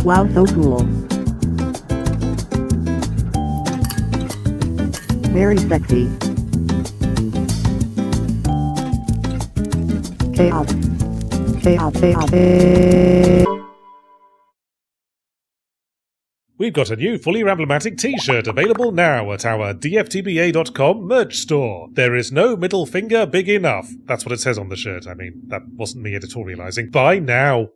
Wow, so cool. Very sexy. Chaos. Chaos, chaos. We've got a new fully Ramblematic t-shirt available now at our dftba.com merch store. There is no middle finger big enough. That's what it says on the shirt. I mean, that wasn't me editorializing. Buy now.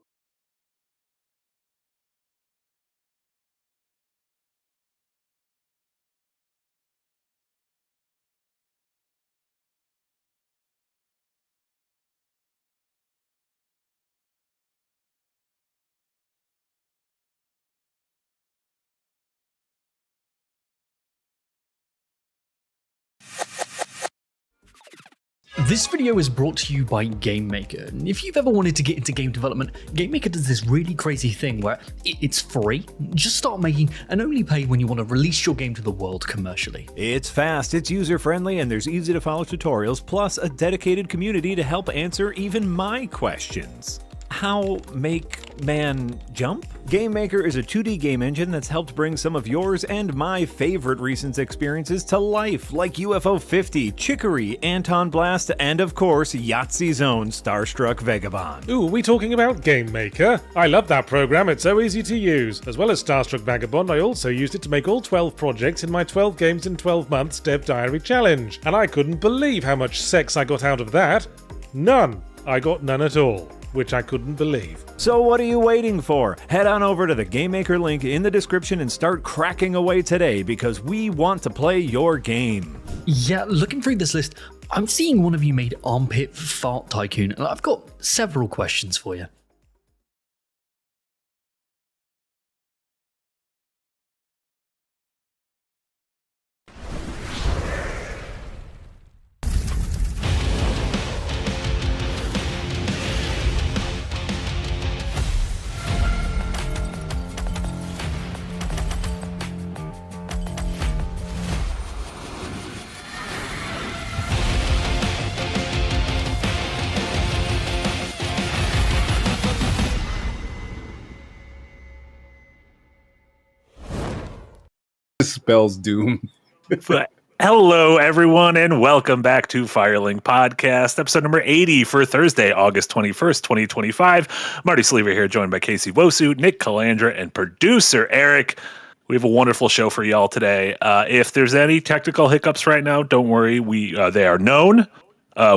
This video is brought to you by GameMaker. And if you've ever wanted to get into game development, GameMaker does this really crazy thing where it's free. Just start making and only pay when you want to release your game to the world commercially. It's fast, it's user-friendly, and there's easy-to-follow tutorials, plus a dedicated community to help answer even my questions. How make man jump? GameMaker is a 2D game engine that's helped bring some of yours and my favorite recent experiences to life, like UFO 50, Chicory, Anton Blast, and of course, Yahtzee's own Starstruck Vagabond. Ooh, are we talking about GameMaker? I love that program, it's so easy to use. As well as Starstruck Vagabond, I also used it to make all 12 projects in my 12 games in 12 months Dev Diary challenge. And I couldn't believe how much sex I got out of that. None. I got none at all. Which I couldn't believe. So what are you waiting for? Head on over to the GameMaker link in the description and start cracking away today, because we want to play your game. Yeah, looking through this list, I'm seeing one of you made Armpit Fart Tycoon, and I've got several questions for you. Spells doom. Hello, everyone, and welcome back to Firelink Podcast, episode number 80 for Thursday, August 21st, 2025. Marty Sleever here, joined by Casey Wosu, Nick Calandra, and producer Eric. We have a wonderful show for y'all today. If there's any technical hiccups right now, don't worry. They are known.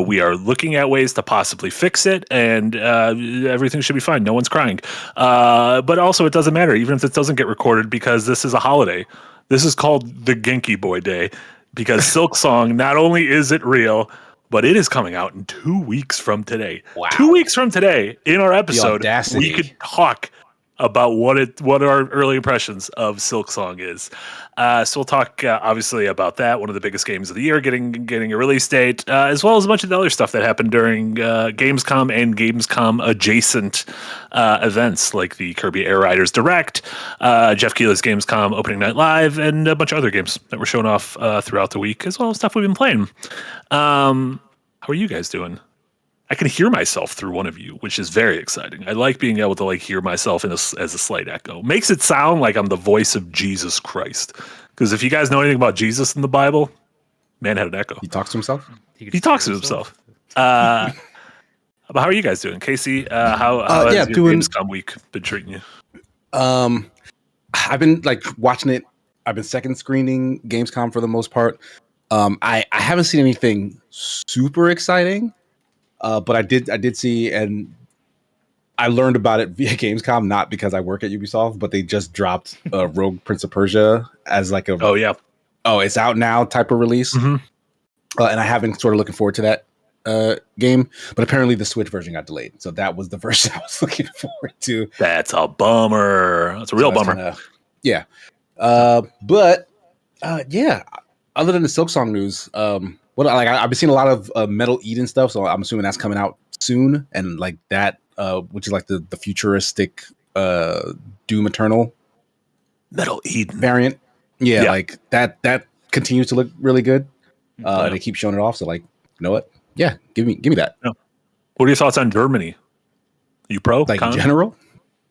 We are looking at ways to possibly fix it, and everything should be fine. No one's crying. But also, it doesn't matter, even if it doesn't get recorded, because this is a holiday. This is called the Genki Boy Day, because Silksong, not only is it real, but it is coming out in 2 weeks from today. Wow. 2 weeks from today, in our episode, audacity. we could talk about what our early impressions of Silksong is. So we'll talk obviously about that, one of the biggest games of the year, getting a release date, as well as a bunch of the other stuff that happened during Gamescom and Gamescom adjacent events, like the Kirby Air Riders Direct, Jeff Keighley's Gamescom Opening Night Live, and a bunch of other games that were shown off throughout the week, as well as stuff we've been playing. How are you guys doing? I can hear myself through one of you, which is very exciting. I like being able to hear myself as a slight echo. Makes it sound like I'm the voice of Jesus Christ. Because if you guys know anything about Jesus in the Bible, man had an echo. He talks to himself? He talks to himself. But how are you guys doing? Casey, how has your Gamescom week been treating you? I've been watching it. I've been second screening Gamescom for the most part. I haven't seen anything super exciting. But I did see, and I learned about it via Gamescom, not because I work at Ubisoft, but they just dropped Rogue Prince of Persia as it's out now type of release. Mm-hmm. And I have been sort of looking forward to that game, but apparently the Switch version got delayed. So that was the version I was looking forward to. That's a bummer. That's a real bummer. Yeah. Yeah, other than the Silksong news, I've been seeing a lot of Metal Eden stuff, so I'm assuming that's coming out soon, and that, which is the futuristic Doom Eternal Metal Eden variant. Yeah, that continues to look really good. They keep showing it off, so you know what? Yeah, give me that. Yeah. What are your thoughts on Germany? You pro? Like con? in general,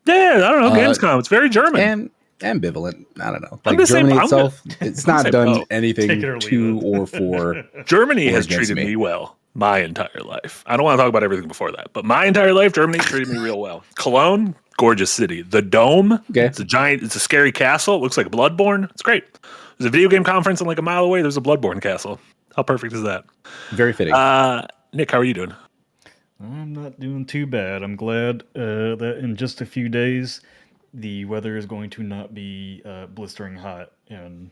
Yeah, I don't know. Gamescom. It's very German. and ambivalent. I don't know. I'm Like just saying- Germany I'm itself, gonna- it's I'm not saying done both. anything Take it or leave to it. or for. Germany or has against treated me. me well my entire life. I don't want to talk about everything before that, but my entire life, Germany treated me real well. Cologne, gorgeous city. The Dome, Okay. it's a scary castle. It looks like Bloodborne. It's great. There's a video game conference, and like a mile away, there's a Bloodborne castle. How perfect is that? Very fitting. Nick, how are you doing? I'm not doing too bad. I'm glad that in just a few days, the weather is going to not be blistering hot, and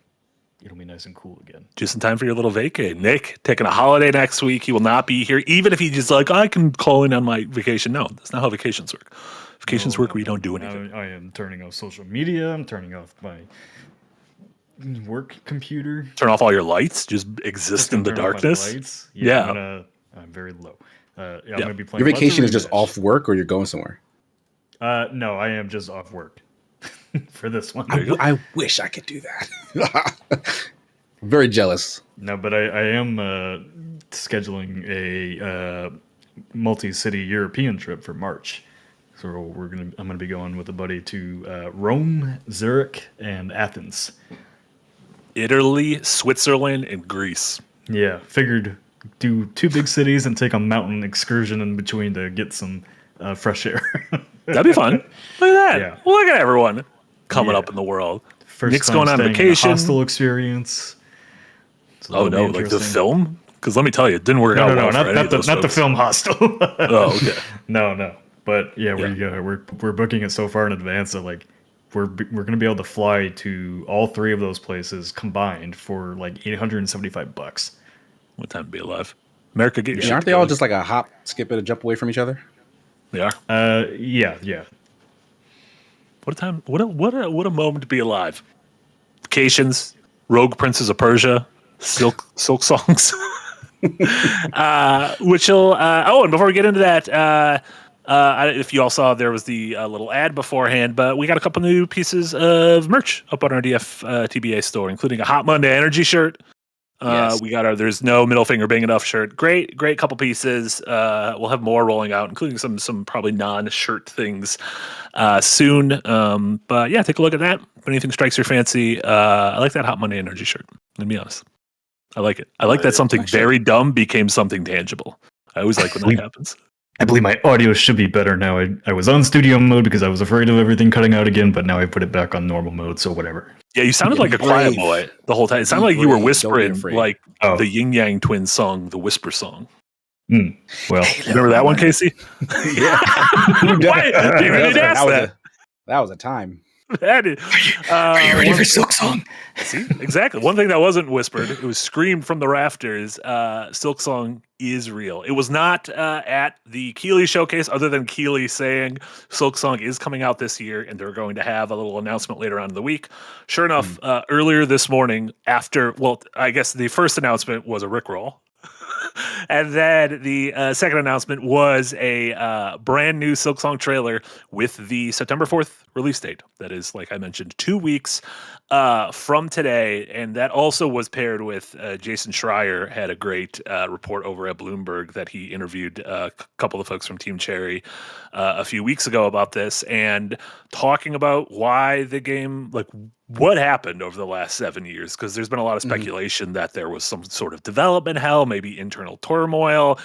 it'll be nice and cool again. Just in time for your little vacay. Nick, taking a holiday next week. He will not be here, even if he just like, I can call in on my vacation. No, that's not how vacations work. Vacations work where you don't do anything. I am turning off social media. I'm turning off my work computer. Turn off all your lights. Just exist in the Turn off my darkness. lights. Yeah. I'm very low. I'm gonna be playing. Your lots of vacation is just Red off work, or you're going somewhere. Dash. No, I am just off work for this one. I wish I could do that. I'm very jealous. No, but I am scheduling a multi-city European trip for March. So I'm gonna be going with a buddy to Rome, Zurich, and Athens. Italy, Switzerland, and Greece. Yeah, figured do 2 big cities and take a mountain excursion in between to get some fresh air. That'd be fun. Look at that. Yeah. Look at everyone coming Yeah. up in the world. First Nick's time going on staying in a vacation. hostel experience. So Oh that'll no, be like the interesting. film? Because let me tell you, it didn't work out well for any of those not the folks. film hostel. Oh, okay. No. But yeah, Yeah. we're booking it so far in advance that like we're going to be able to fly to all 3 of those places combined for like $875. What time to be alive? America, get your shit Aren't they all together. just like a hop, skip, and a jump away from each other? They are. Yeah. What a time! What a moment to be alive. Vacations, Rogue Princes of Persia, Silk songs. Which will. And before we get into that, if you all saw, there was the little ad beforehand, but we got a couple new pieces of merch up on our DF TBA store, including a Hot Monday Energy shirt. Yes. We got our "There's No Middle Finger Big Enough" shirt. Great couple pieces. We'll have more rolling out, including some probably non-shirt things soon. But yeah, take a look at that. If anything strikes your fancy, I like that Hot Monday Energy shirt. Let me be honest. I like it. I like that something very dumb became something tangible. I always like when that happens. I believe my audio should be better now. I was on studio mode because I was afraid of everything cutting out again, but now I put it back on normal mode, so whatever. Yeah, you sounded Yeah, like a be quiet brave. boy the whole time. It sounded Be like you were brave. Don't be whispering, afraid. like Oh. the Yin Yang Twins song, the Whisper song. Well, Remember that one, Casey? Yeah. Why? You really did ask that. That was a time. Are you ready for Silksong? See, exactly. One thing that wasn't whispered, it was screamed from the rafters. Silksong is real. It was not at the Keighley showcase, other than Keighley saying Silksong is coming out this year, and they're going to have a little announcement later on in the week. Sure enough, earlier this morning, I guess the first announcement was a Rickroll. And then the second announcement was a brand new Silksong trailer with the September 4th release date. That is, like I mentioned, 2 weeks from today. And that also was paired with Jason Schreier had a great report over at Bloomberg that he interviewed a couple of folks from Team Cherry a few weeks ago about this, and talking about why the game, like what happened over the last 7 years, because there's been a lot of speculation that there was some sort of development hell, maybe internal turmoil,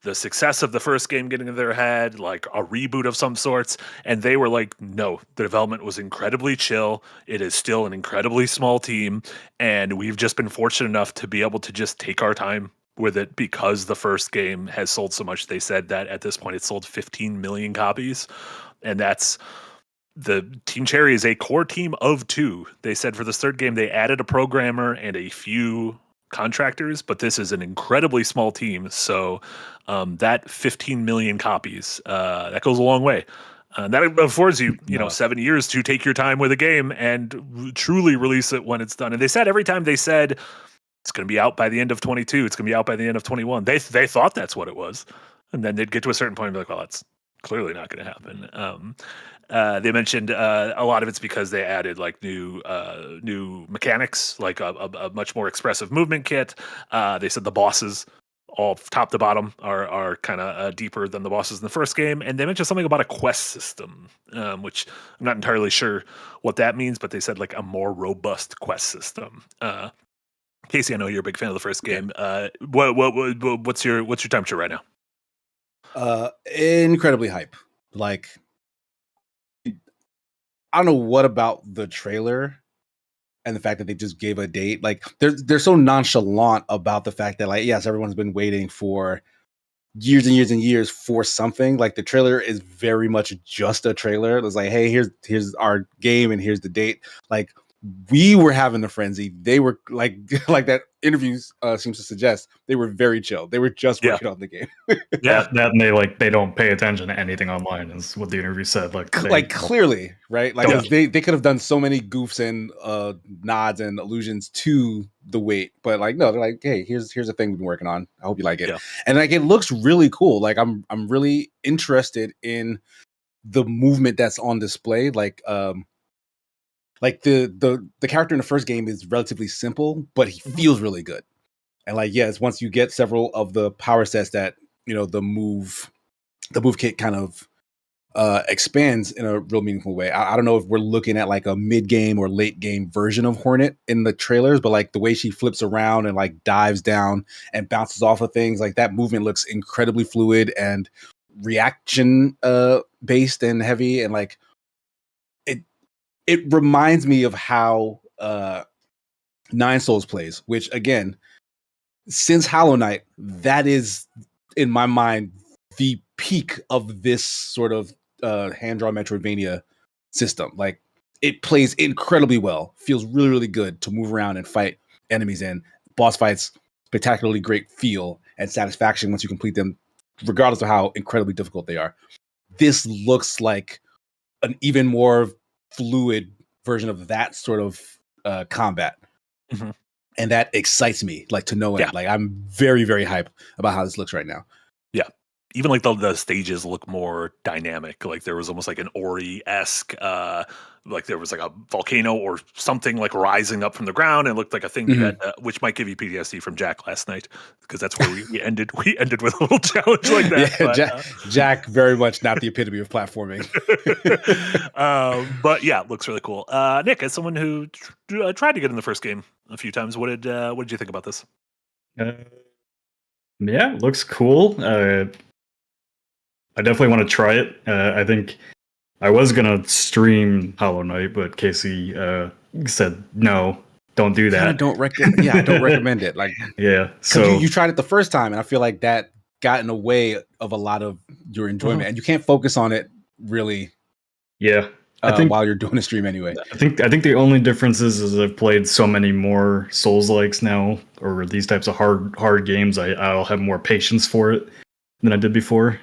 the success of the first game getting in their head, like a reboot of some sorts. And they were like, no, the development was incredibly chill. It is still an incredibly small team. And we've just been fortunate enough to be able to just take our time with it because the first game has sold so much. They said that at this point it sold 15 million copies. And that's the Team Cherry is a core team of 2. They said for this third game, they added a programmer and a few contractors, but this is an incredibly small team. So that 15 million copies, that goes a long way. That affords you, 7 years to take your time with a game and truly release it when it's done. And they said every time they said it's going to be out by the end of 22, it's going to be out by the end of 21. They thought that's what it was. And then they'd get to a certain point and be like, well, that's clearly not going to happen. They mentioned a lot of it's because they added like new mechanics, like a much more expressive movement kit. They said the bosses all top to bottom are kind of deeper than the bosses in the first game. And they mentioned something about a quest system, which I'm not entirely sure what that means, but they said like a more robust quest system. Casey, I know you're a big fan of the first game. What's your temperature right now? Incredibly hype. Like, I don't know what about the trailer and the fact that they just gave a date. Like, they're so nonchalant about the fact that, like, yes, everyone's been waiting for years and years and years for something. Like, the trailer is very much just a trailer. It was like, hey, here's our game and here's the date. Like, we were having the frenzy. They were like that interview seems to suggest, they were very chill. They were just working on the game. That and they don't pay attention to anything online is what the interview said. Like clearly, right? Like, 'cause they could have done so many goofs and nods and allusions to the wait, but like, no, they're like, hey, here's a thing we've been working on. I hope you like it. And like, it looks really cool. Like, I'm really interested in the movement that's on display. Like the character in the first game is relatively simple, but he feels really good. And like, yes, once you get several of the power sets that, the move kit kind of expands in a real meaningful way. I don't know if we're looking at like a mid game or late game version of Hornet in the trailers, but like the way she flips around and like dives down and bounces off of things, like that movement looks incredibly fluid and reaction based and heavy, and like it reminds me of how Nine Souls plays, which again, since Hollow Knight, that is in my mind the peak of this sort of hand-drawn Metroidvania system. Like, it plays incredibly well, feels really, really good to move around and fight enemies in. Boss fights, spectacularly great feel and satisfaction once you complete them, regardless of how incredibly difficult they are. This looks like an even more fluid version of that sort of combat. And that excites me, like, to no end. Like, I'm very, very hyped about how this looks right now. Even like the stages look more dynamic. Like, there was almost like an Ori-esque, like there was like a volcano or something like rising up from the ground. And it looked like a thing that, which might give you PTSD from Jack last night, because that's where we ended. We ended with a little challenge like that. Yeah, but, Jack, very much not the epitome of platforming. But yeah, it looks really cool. Nick, as someone who tried to get in the first game a few times, what did you think about this? Yeah, it looks cool. I definitely want to try it. I think I was gonna stream Hollow Knight, but Casey said no, don't do that. I don't recommend it. Like, yeah, so you tried it the first time, and I feel like that got in the way of a lot of your enjoyment, and you can't focus on it really. Yeah, I think while you're doing a stream anyway. I think the only difference is I've played so many more Souls-likes now, or these types of hard games. I'll have more patience for it than I did before.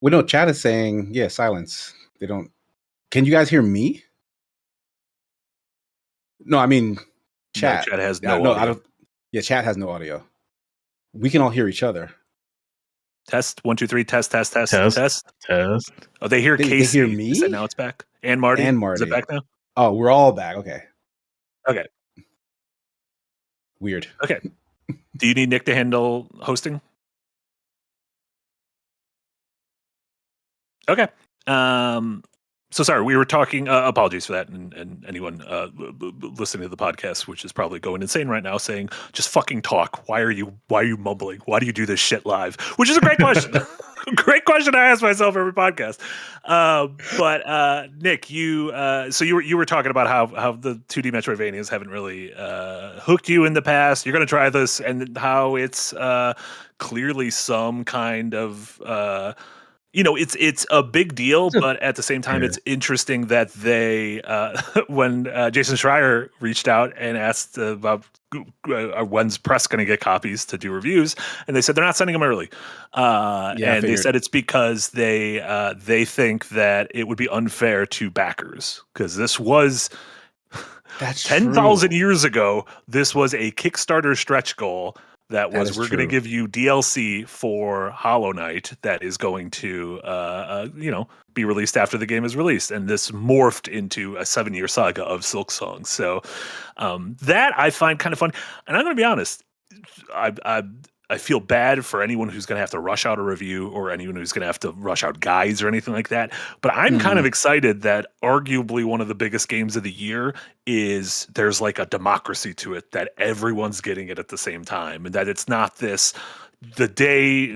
Well, no, chat is saying, yeah, silence. They don't. Can you guys hear me? No, I mean, chat. No, chat has no audio. I don't. Yeah, chat has no audio. We can all hear each other. Test 1 2 3. Test. Oh, they hear Casey. They hear me. Is that now it's back. And Marty. Is it back now? Oh, we're all back. Okay. Weird. Okay. Do you need Nick to handle hosting? Okay. So sorry, we were talking. Apologies for that, and anyone listening to the podcast, which is probably going insane right now, saying, "Just fucking talk. Why are you mumbling? Why do you do this shit live?" Which is a great question. Great question I ask myself every podcast. But Nick, you were talking about how the 2D Metroidvanias haven't really hooked you in the past. You're going to try this, and how it's clearly some kind of it's a big deal, It's a- but at the same time, Yeah. it's interesting that they, when Jason Schreier reached out and asked about when's press going to get copies to do reviews, and they said they're not sending them early, I and they figured. said it's because they think that it would be unfair to backers because this was That's 10,000 true. years ago. This was a Kickstarter stretch goal. That That was is we're going to true. give you DLC for Hollow Knight that is going to be released after the game is released, and this morphed into a 7-year saga of Silksong. So that I find kind of fun, and I'm going to be honest, I feel bad for anyone who's going to have to rush out a review or anyone who's going to have to rush out guides or anything like that. But I'm kind of excited that arguably one of the biggest games of the year is there's like a democracy to it, that everyone's getting it at the same time, and that it's not this the day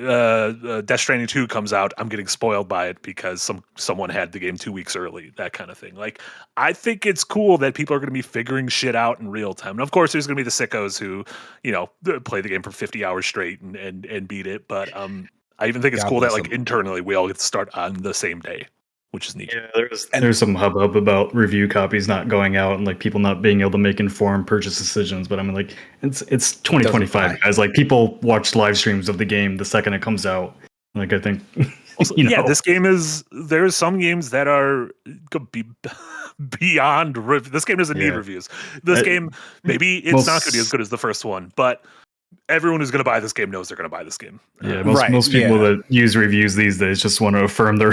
Death Stranding 2 comes out, I'm getting spoiled by it because someone had the game 2 weeks early, that kind of thing. Like, I think it's cool that people are going to be figuring shit out in real time. And of course, there's going to be the sickos who, play the game for 50 hours straight and beat it. But I even think it's God cool that bless like them. internally we all get to start on the same day, which is neat. Yeah, there's some hubbub about review copies not going out and like people not being able to make informed purchase decisions. But I mean, like it's 2025, apply. guys. Like people watch live streams of the game the second it comes out. Like I think, Also, yeah, this game there's some games that are beyond. This game doesn't need Yeah. reviews. This game, maybe it's most- not going to be as good as the first one, but everyone who's going to buy this game knows they're going to buy this game. Yeah, Right, most people yeah. that use reviews these days just want to affirm their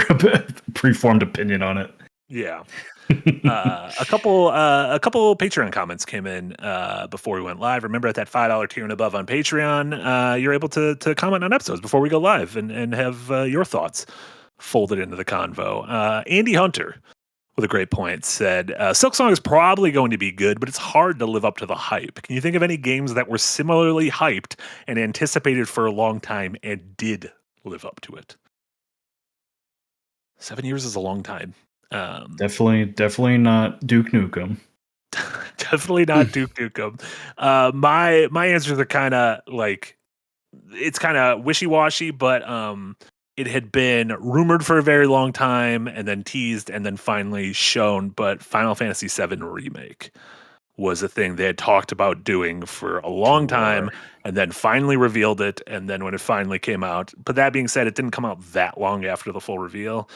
preformed opinion on it. Yeah. A couple Patreon comments came in before we went live. Remember, at that $5 tier and above on Patreon, you're able to comment on episodes before we go live and have your thoughts folded into the convo. Andy Hunter, with a great point, said Silksong is probably going to be good, but it's hard to live up to the hype. Can you think of any games that were similarly hyped and anticipated for a long time and did live up to it? 7 years is a long time. Definitely not Duke Nukem. Definitely not Duke Nukem. My answers are kind of like, it's kind of wishy-washy, but it had been rumored for a very long time and then teased and then finally shown. But Final Fantasy VII Remake was a thing they had talked about doing for a long time and then finally revealed it. And then when it finally came out, but that being said, it didn't come out that long after the full reveal.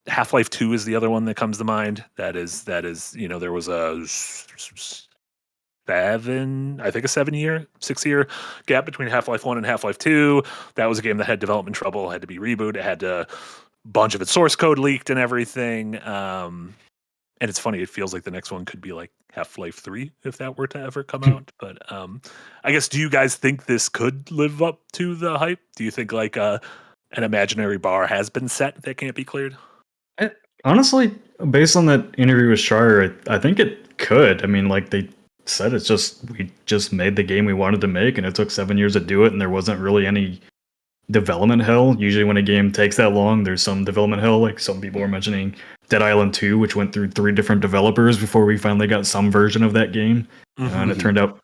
Half-Life 2 is the other one that comes to mind. That is, there was a 6-year gap between Half-Life 1 and Half-Life 2. That was a game that had development trouble, had to be rebooted, it had a bunch of its source code leaked and everything. And it's funny, it feels like the next one could be like Half-Life 3 if that were to ever come out. But I guess, do you guys think this could live up to the hype? Do you think like an imaginary bar has been set that can't be cleared? Honestly, based on that interview with Schreier, I think it could. I mean, like they said, we just made the game we wanted to make, and it took 7 years to do it, and there wasn't really any development hell. Usually when a game takes that long, there's some development hell. Like some people were mentioning Dead Island 2, which went through 3 different developers before we finally got some version of that game. And it turned out,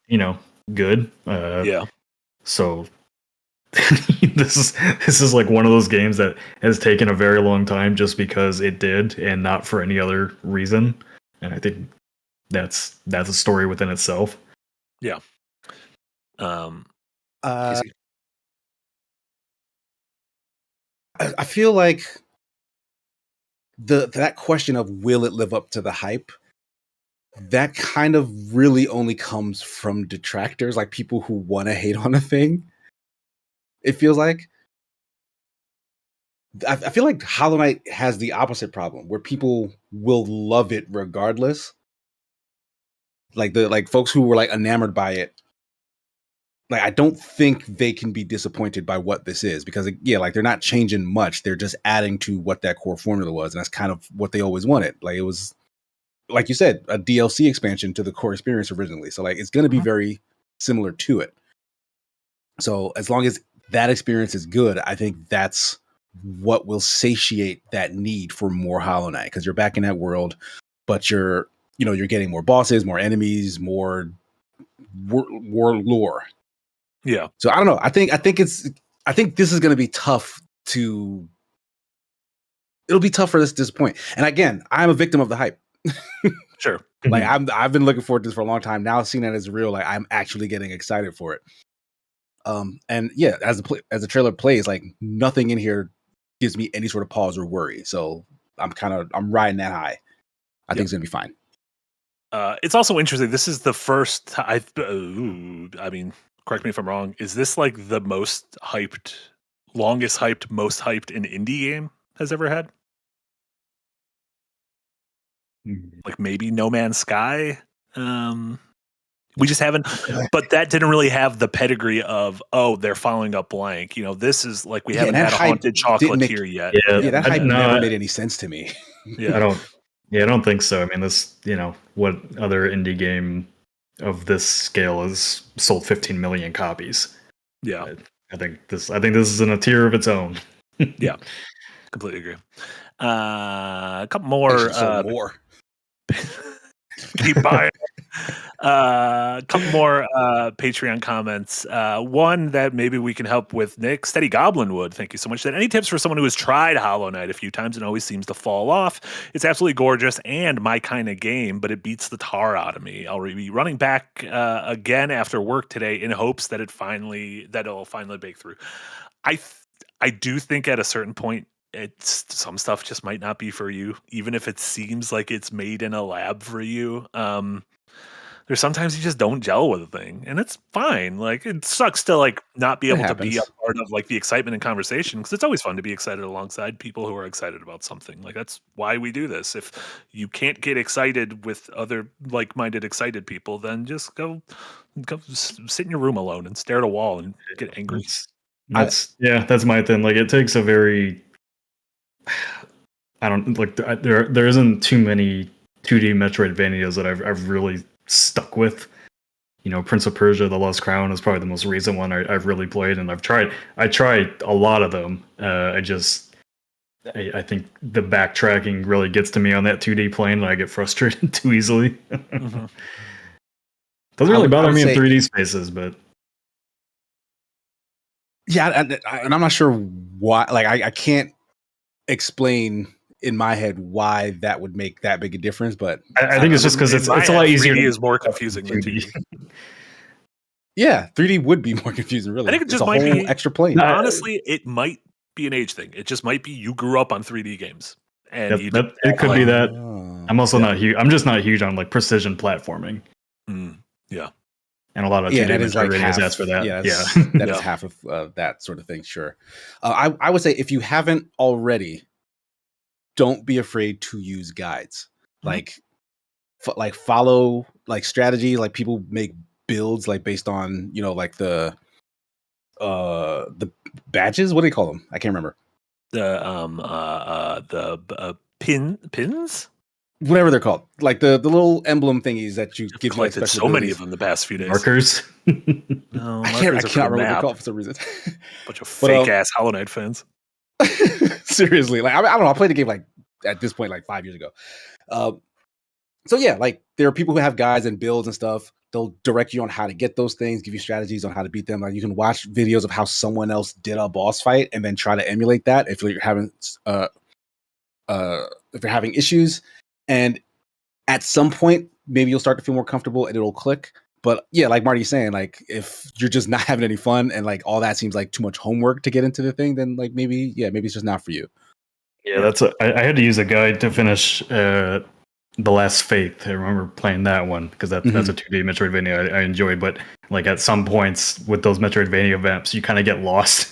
good. Yeah. So this is like one of those games that has taken a very long time just because it did and not for any other reason. And I think that's a story within itself. Yeah. I feel like that question of will it live up to the hype, that kind of really only comes from detractors, like people who want to hate on a thing. It feels like I feel like Hollow Knight has the opposite problem, where people will love it regardless. Like folks who were like enamored by it. Like, I don't think they can be disappointed by what this is, because like they're not changing much. They're just adding to what that core formula was. And that's kind of what they always wanted. Like, it was, like you said, a DLC expansion to the core experience originally. So like, it's going to be very similar to it. So as long as that experience is good, I think that's what will satiate that need for more Hollow Knight, because you're back in that world, but you're getting more bosses, more enemies, more war lore. Yeah. So I don't know. I think this is going to be tough to. It'll be tough for this to disappoint. And again, I'm a victim of the hype. Sure. Like I've been looking forward to this for a long time. Now seeing that as real, like I'm actually getting excited for it. And yeah, as the trailer plays, like nothing in here gives me any sort of pause or worry. So I'm riding that high. I think it's gonna be fine. It's also interesting. This is the first. I mean, correct me if I'm wrong. Is this like the most hyped, longest hyped, most hyped an indie game has ever had? Like maybe No Man's Sky. We just haven't, but that didn't really have the pedigree of, oh, they're following up blank. You know, this is like we haven't had a Haunted Chocolatier yet. Yeah, that hype never made any sense to me. Yeah, I don't think so. I mean, this, what other indie game of this scale has sold 15 million copies? Yeah, I think this is in a tier of its own. Yeah, completely agree. A couple more. More. Keep buying. A couple more Patreon comments. One that maybe we can help with Nick. Steady Goblinwood, thank you so much. That any tips for someone who has tried Hollow Knight a few times and always seems to fall off? It's absolutely gorgeous and my kind of game, but it beats the tar out of me. I'll be running back again after work today in hopes that it'll finally break through. I do think at a certain point, some stuff just might not be for you, even if it seems like it's made in a lab for you. There's sometimes you just don't gel with a thing, and it's fine. Like it sucks to like not be able to be a part of like the excitement and conversation, because it's always fun to be excited alongside people who are excited about something. Like that's why we do this. If you can't get excited with other like-minded excited people, then just go sit in your room alone and stare at a wall and get angry. That's my thing. Like it takes a very there isn't too many 2D Metroidvanias that I've really stuck with. Prince of Persia: The Lost Crown is probably the most recent one I've really played, and I tried a lot of them. I think the backtracking really gets to me on that 2D plane, and I get frustrated too easily. Mm-hmm. Doesn't really bother me in 3D spaces, but yeah, and I'm not sure why. Like I can't explain in my head why that would make that big a difference, but I think it's just because it's a lot easier. 3D is more confusing than 2D. Yeah, 3D would be more confusing. Really, I think it just might be extra plane. Honestly, it might be an age thing. It just might be you grew up on 3D games, and it could be that. I'm also not huge. I'm just not huge on like precision platforming. Yeah. And a lot of 2D that is like half asked for that. That is half of that sort of thing. Sure, I would say if you haven't already, don't be afraid to use guides. Like follow like strategy. Like people make builds like based on like the badges. What do they call them? I can't remember. The pins. Whatever they're called, like the little emblem thingies that you give. Collected like so many of them the past few days. Markers. No, I can't remember what they're called for some reason. Bunch of fake ass Hollow Knight fans. Seriously, like I don't know. I played the game like at this point like 5 years ago. So yeah, like there are people who have guides and builds and stuff. They'll direct you on how to get those things, give you strategies on how to beat them. Like you can watch videos of how someone else did a boss fight and then try to emulate that if you're having issues. And at some point, maybe you'll start to feel more comfortable and it'll click. But yeah, like Marty's saying, like if you're just not having any fun and like all that seems like too much homework to get into the thing, then like maybe it's just not for you. Yeah, I had to use a guide to finish The Last Faith. I remember playing that one because that's a 2D Metroidvania I enjoyed. But like at some points with those Metroidvania maps, you kind of get lost.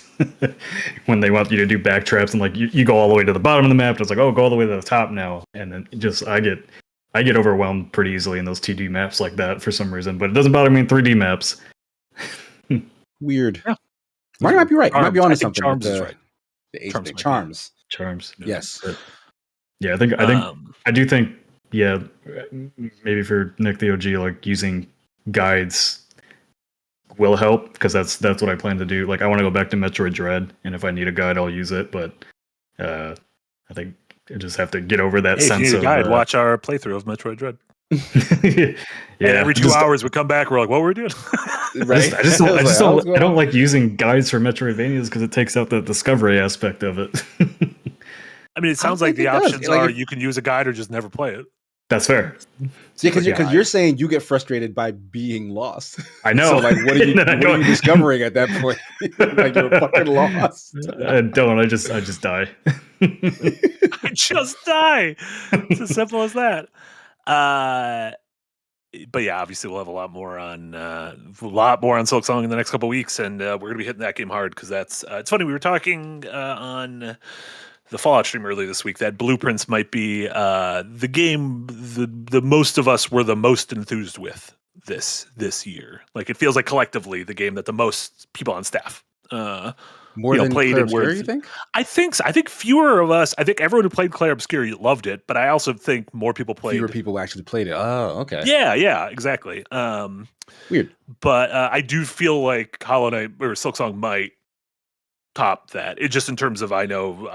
When they want you to do backtraps and like you go all the way to the bottom of the map, it's like, oh, go all the way to the top now, and then I get overwhelmed pretty easily in those 2D maps like that for some reason, but it doesn't bother me in 3D maps. Weird. Yeah. Marty might be right. You might be onto something. Charms is right. The Charms. Yes. But, yeah, I do think maybe for Nick the OG, like using guides will help because that's what I plan to do. Like I want to go back to Metroid Dread, and if I need a guide, I'll use it. But I think I just have to get over that sense if you need of a guide. Watch our playthrough of Metroid Dread. Yeah, And every 2 hours we come back, we're like, what were we doing? Right? I don't like using guides for Metroidvanias because it takes out the discovery aspect of it. I mean, it sounds I like think the it does. options Like, are if- you can use a guide or just never play it. That's fair. See, because Yeah, you're saying you get frustrated by being lost. I know. So, like, what are you And I what are you don't- discovering at that point? Like, you're fucking lost. I don't. I just die. I just die. It's as simple as that. But yeah, obviously we'll have a lot more on Silksong in the next couple of weeks, and we're gonna be hitting that game hard because that's it's funny. We were talking on the Fallout stream earlier this week that Blueprints might be the game the most of us were the most enthused with this year. Like it feels like collectively the game that the most people on staff More than played Claire and were. Obscure, you think? I think so. I think fewer of us. I think everyone who played Claire Obscure loved it, but I also think more people played. Fewer people actually played it. Oh, okay. Yeah, exactly. Weird. But I do feel like Hollow Knight or Silksong might top that. It just in terms of I know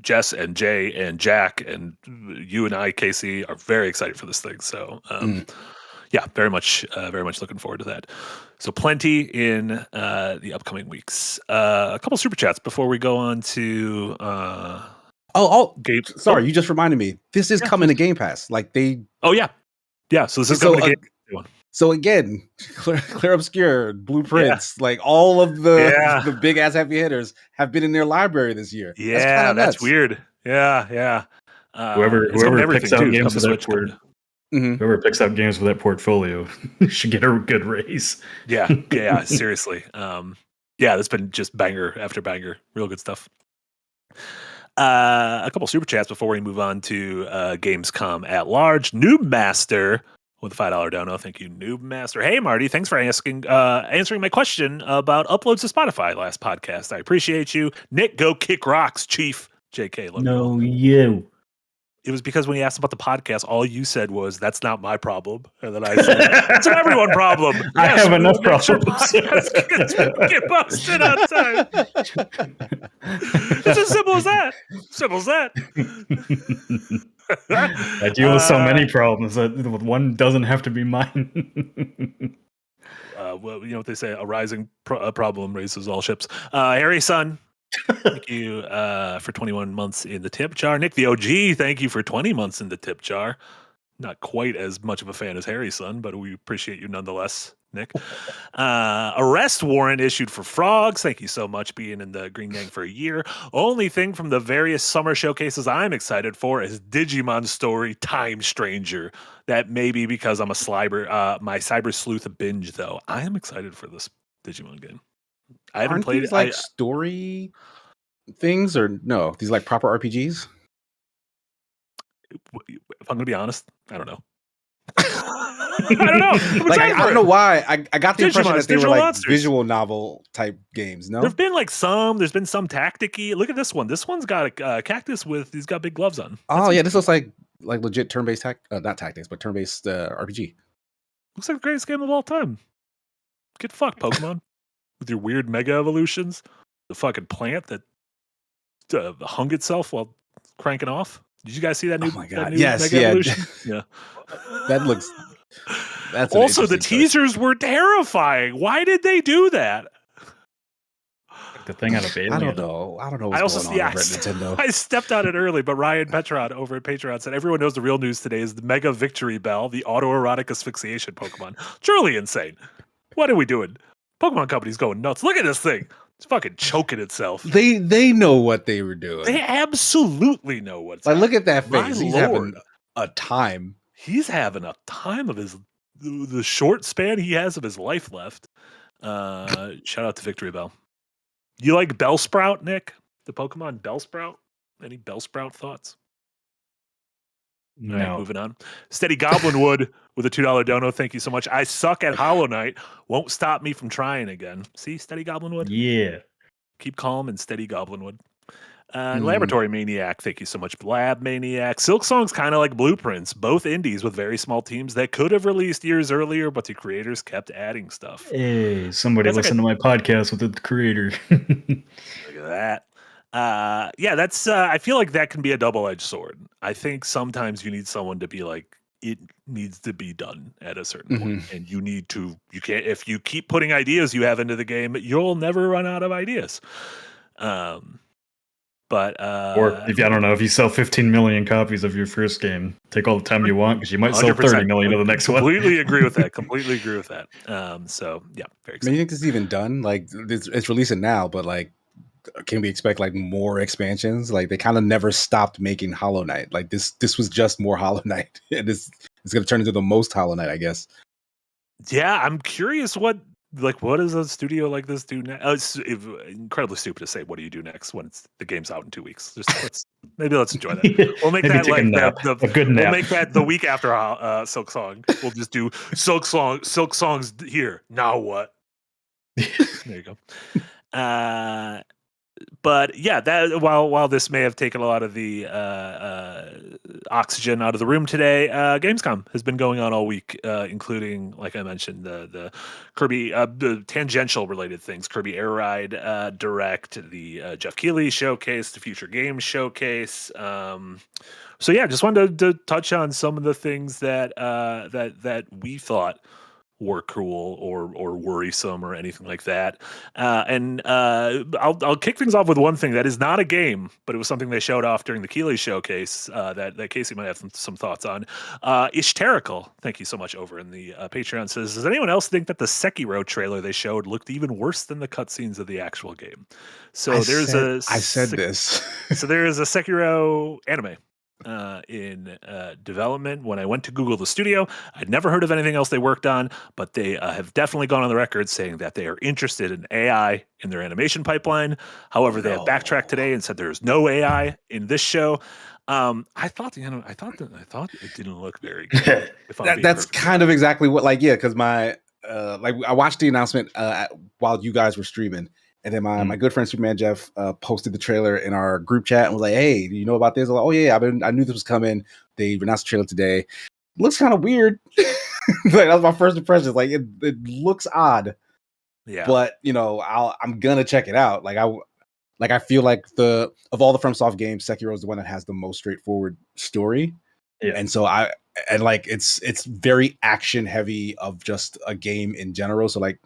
Jess and Jay and Jack and you and I, Casey, are very excited for this thing. So yeah, very much looking forward to that. So plenty in the upcoming weeks. A couple super chats before we go on to game. Sorry, you just reminded me. This is coming to Game Pass. Like they. Oh yeah. So this is So, coming to game. So again, Claire Obscure, Blueprints, like all of the big ass heavy hitters have been in their library this year. Yeah, that's weird. Yeah. Whoever picks out games with that whoever picks out games with that portfolio should get a good raise. Yeah, seriously. Yeah, that's been just banger after banger. Real good stuff. A couple super chats before we move on to Gamescom at large. Noob Master with a $5 dono. Thank you, Noob Master. Hey, Marty, thanks for answering my question about uploads to Spotify last podcast. I appreciate you. Nick, go kick rocks, Chief. JK. No, you. It was because when you asked about the podcast, all you said was, that's not my problem. And then I said, it's an everyone problem. I have enough problems. Get busted on time. It's as simple as that. I deal with so many problems that one doesn't have to be mine. Well, you know what they say, a rising problem raises all ships. Harry Sun, thank you for 21 months in the tip jar. Nick the OG, thank you for 20 months in the tip jar. Not quite as much of a fan as Harry's son, but we appreciate you nonetheless, Nick. Arrest warrant issued for frogs. Thank you so much being in the Green Gang for a year. Only thing from the various summer showcases I'm excited for is Digimon Story Time Stranger. That may be because I'm my Cyber Sleuth binge, though. I am excited for this Digimon game. I haven't played it. Like story things or no? These like proper RPGs? If I'm gonna be honest, I don't know. I don't know. Like I don't know why. I got the impression that they were like monsters. visual novel type games. No, There's been some tactic-y. Look at this one. This one's got a cactus he's got big gloves on. This looks like legit turn-based not tactics, but turn-based RPG. Looks like the greatest game of all time. Get fucked, Pokemon, with your weird mega evolutions. The fucking plant that hung itself while cranking off. Did you guys see that new? Oh my god! New Yes, mega evolution? Yeah. That looks. That's also the teasers were terrifying. Why did they do that? The thing out of Alien. I don't know. What's going on over at Nintendo. I stepped on it early, but Ryan Petron over at Patreon said everyone knows the real news today is the Mega Victory Bell, the autoerotic asphyxiation Pokemon. Truly insane. What are we doing? Pokemon Company's going nuts. Look at this thing. It's fucking choking itself. They know what they were doing. They absolutely know what's like. Look at that face. My He's Lord. having a time. He's having a time of the short span he has of his life left. Shout out to Victory Bell. You like Bellsprout, Nick? The Pokemon Bellsprout? Any Bellsprout thoughts? No. All right, moving on. Steady Goblinwood with a $2 dono. Thank you so much. I suck at Hollow Knight. Won't stop me from trying again. See, Steady Goblinwood? Yeah. Keep calm and steady Goblinwood. Laboratory Maniac. Thank you so much, Lab Maniac. Silksong's kind of like Blueprints. Both indies with very small teams that could have released years earlier, but the creators kept adding stuff. Hey, somebody listen to my podcast with the creator. Look at that. Yeah, that's. I feel like that can be a double-edged sword. I think sometimes you need someone to be like it needs to be done at a certain point. And you can't, if you keep putting ideas you have into the game, you'll never run out of ideas. But or if I don't know, if you sell 15 million copies of your first game, take all the time you want because you might sell 30 million of the next one. Completely agree with that. Completely agree with that. So yeah, very I excited. mean, you think this is even done? Like, it's releasing now, but like, can we expect like more expansions? Like, they kind of never stopped making Hollow Knight. Like, this was just more Hollow Knight, and it's going to turn into the most Hollow Knight, I guess. Yeah, I'm curious what does a studio like this do next? It's incredibly stupid to say, what do you do next when the game's out in 2 weeks? Let's enjoy that. We'll make that like a good nap. We'll make that the week after Silksong. We'll just do Silksong's here. Now what? There you go. But yeah, that while this may have taken a lot of the oxygen out of the room today, Gamescom has been going on all week, including, like I mentioned, the Kirby, the tangential related things, Kirby Air Ride Direct, the Jeff Keighley showcase, the Future Games showcase. So yeah, just wanted to touch on some of the things that we thought were cool or worrisome or anything like that. And I'll kick things off with one thing that is not a game, but it was something they showed off during the Keighley showcase that Casey might have some thoughts on. Ishterical, thank you so much, over in the Patreon, says, does anyone else think that the Sekiro trailer they showed looked even worse than the cutscenes of the actual game? So I said this. So there is a Sekiro anime in development. When I went to Google the studio, I'd never heard of anything else they worked on, but they have definitely gone on the record saying that they are interested in AI in their animation pipeline. However, they have backtracked today and said there's no AI in this show. I thought it didn't look very good. That's kind of exactly what, like, yeah, because my I watched the announcement while you guys were streaming. And then my good friend Superman Jeff posted the trailer in our group chat and was like, "Hey, do you know about this?" I was like, "Oh yeah, I knew this was coming. They announced the trailer today. Looks kind of weird." Like, that was my first impression. Like, it looks odd. Yeah. But I'm gonna check it out. I feel like of all the FromSoft games, Sekiro is the one that has the most straightforward story. Yeah. And so it's very action heavy of just a game in general. So like,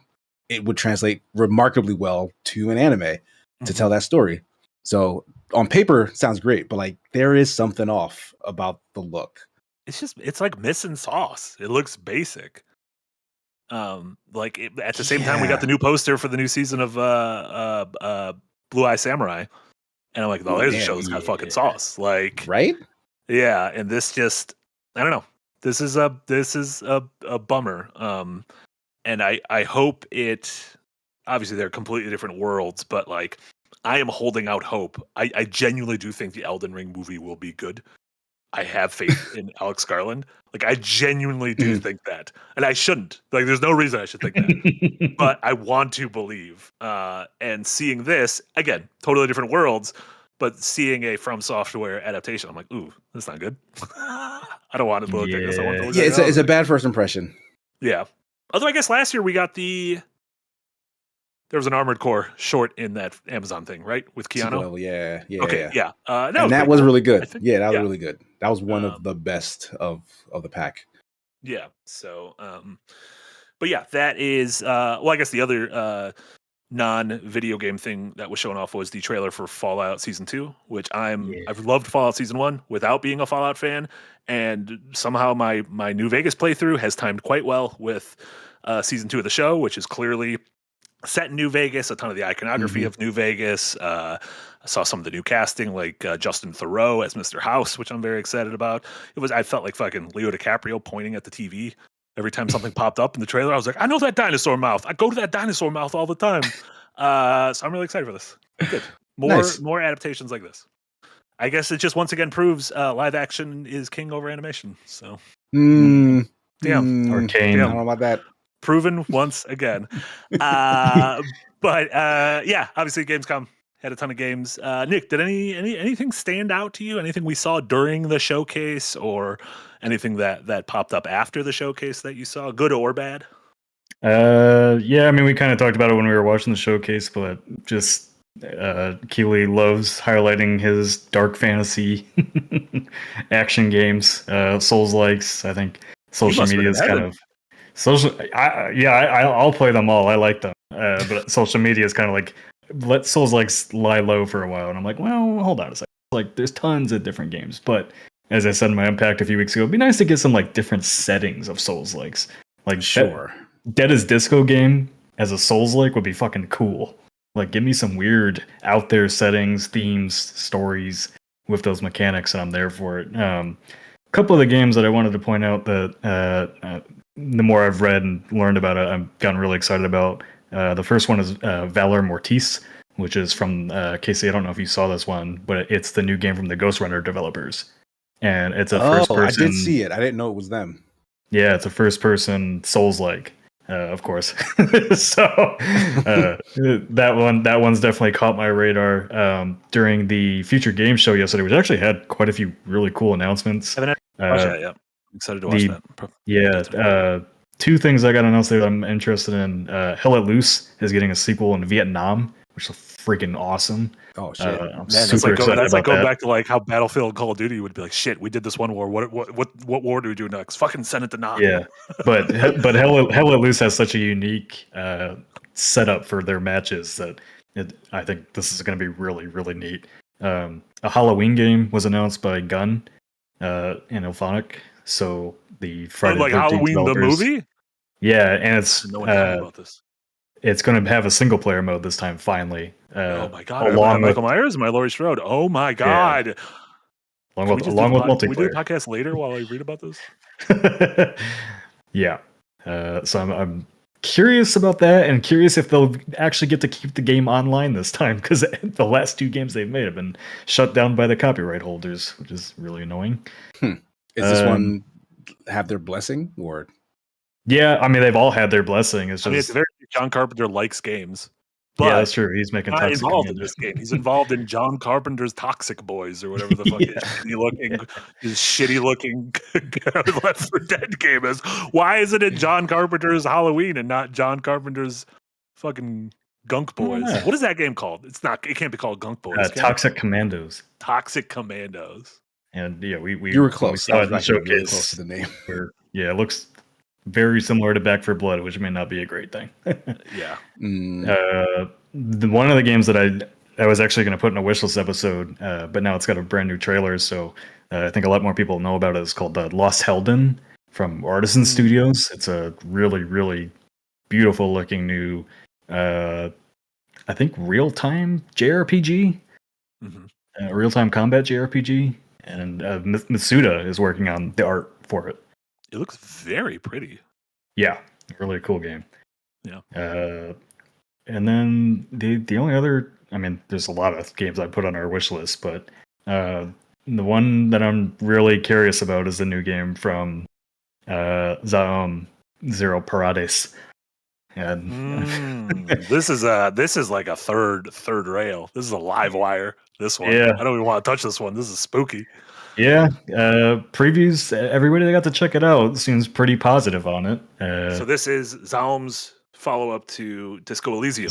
it would translate remarkably well to an anime to tell that story. So on paper, sounds great, but like, there is something off about the look. It's like missing sauce. It looks basic. At the same time, we got the new poster for the new season of Blue Eye Samurai, and I'm like, oh, there's a show that's got fucking sauce. Like, right? Yeah, and this just, I don't know. This is a bummer. And I hope obviously they're completely different worlds, but like, I am holding out hope. I genuinely do think the Elden Ring movie will be good. I have faith in Alex Garland. Like, I genuinely do think that. And I shouldn't. Like, there's no reason I should think that. But I want to believe. And seeing this, again, totally different worlds, but seeing a From Software adaptation, I'm like, ooh, that's not good. I don't want it to look like this. I want it to look like it's a bad first impression. Yeah. Although I guess last year we got there was an Armored Core short in that Amazon thing, right? With Keanu? Yeah. Okay, yeah. That was really good. Yeah, that was yeah. really good. That was one of the best of the pack. Yeah. So, but yeah, that is, I guess the other non-video game thing that was shown off was the trailer for Fallout Season 2, which I've loved Fallout Season 1 without being a Fallout fan, and somehow my New Vegas playthrough has timed quite well with Season 2 of the show, which is clearly set in New Vegas, a ton of the iconography of New Vegas. I saw some of the new casting, like Justin Theroux as Mr. House, which I'm very excited about. I felt like fucking Leo DiCaprio pointing at the TV every time something popped up in the trailer. I was like, I know that dinosaur mouth. I go to that dinosaur mouth all the time. So I'm really excited for this. Good. More adaptations like this. I guess it just once again proves live action is king over animation. So Arcane. I don't know about that. Proven once again. But yeah, obviously Gamescom had a ton of games. Nick, did anything stand out to you? Anything we saw during the showcase, or anything that popped up after the showcase that you saw, good or bad? Yeah, I mean, we kind of talked about it when we were watching the showcase, but just Keighley loves highlighting his dark fantasy action games, Souls likes. I think social must media win is in kind heaven. of social. I'll play them all. I like them, but social media is kind of like let Souls likes lie low for a while, and I'm like, well, hold on a second. Like, there's tons of different games, but as I said in my Unpacked a few weeks ago, it'd be nice to get some like different settings of Souls likes. Like Sure. Dead as Disco game as a Souls like would be fucking cool. Like, give me some weird out there settings, themes, stories with those mechanics, and I'm there for it. A couple of the games that I wanted to point out that the more I've read and learned about it, I've gotten really excited about. The first one is Valor Mortis, which is from Casey. I don't know if you saw this one, but it's the new game from the Ghost Runner developers, and it's a first person. I did see it. I didn't know it was them. Yeah, it's a first person Souls like. Of course. So that one's definitely caught my radar during the Future Games show yesterday, which actually had quite a few really cool announcements. Watch that, yeah. I'm excited to watch that. Yeah, two things I got announced that I'm interested in. Hell Let Loose is getting a sequel in Vietnam, which is freaking awesome. Oh shit! I'm Man, super excited that's like about going that. back to like how Battlefield and Call of Duty would be like, shit, we did this one war. What war do we do next? Fucking send it to Nam. Yeah, but Hell Let Loose has such a unique setup for their matches that I think this is going to be really, really neat. A Halloween game was announced by Gun and Ilphonic, so the Friday like 13th Halloween the developers. movie. Yeah, and it's No one told me about this. it's going to have a single player mode this time. Finally, Oh my god! along with Michael Myers, my Laurie Strode. Oh my god! along with multiplayer. Can we do a podcast later while I read about this? Yeah. So I'm curious about that, and curious if they'll actually get to keep the game online this time, because the last two games they've made have been shut down by the copyright holders, which is really annoying. Is this one have their blessing or? Yeah, I mean they've all had their blessing. It's just it's very John Carpenter likes games. But yeah, that's true. He's making not Toxic involved Commando. in this game. He's involved in John Carpenter's Toxic Boys or whatever the fuck his shitty looking Left 4 Dead game is. Why is it in John Carpenter's Halloween and not John Carpenter's fucking Gunk Boys? Yeah. What is that game called? It can't be called Gunk Boys. Toxic Commandos. Toxic Commandos. And yeah, we You were close. saw it in the Really showcase. close to the name. Yeah, it looks very similar to Back 4 Blood, which may not be a great thing. Yeah. One of the games that I was actually going to put in a wishlist episode, but now it's got a brand new trailer, so I think a lot more people know about it. It's called Lost Herdling from Artisan Studios. It's a really, really beautiful looking new, I think, real-time JRPG, real-time combat JRPG, and Mitsuda is working on the art for it. It looks very pretty. Yeah, really cool game. Yeah. And then the only other, I mean, there's a lot of games I put on our wish list, but the one that I'm really curious about is the new game from Zaum Zero Parades. And this is like a third rail. This is a live wire. This one. Yeah. I don't even want to touch this one. This is spooky. Yeah, previews. Everybody that got to check it out seems pretty positive on it. So this is Zaum's follow-up to Disco Elysium.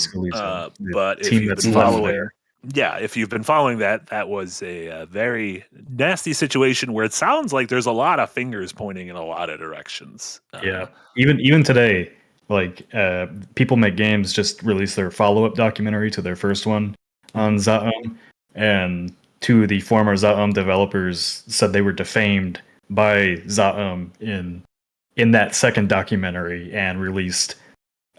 But if team you've that's been left following, there. yeah, if you've been following that was a very nasty situation where it sounds like there's a lot of fingers pointing in a lot of directions. Yeah, even today, like people make games just release their follow-up documentary to their first one on Zaum, and two of the former Zaum developers said they were defamed by Zaum in that second documentary and released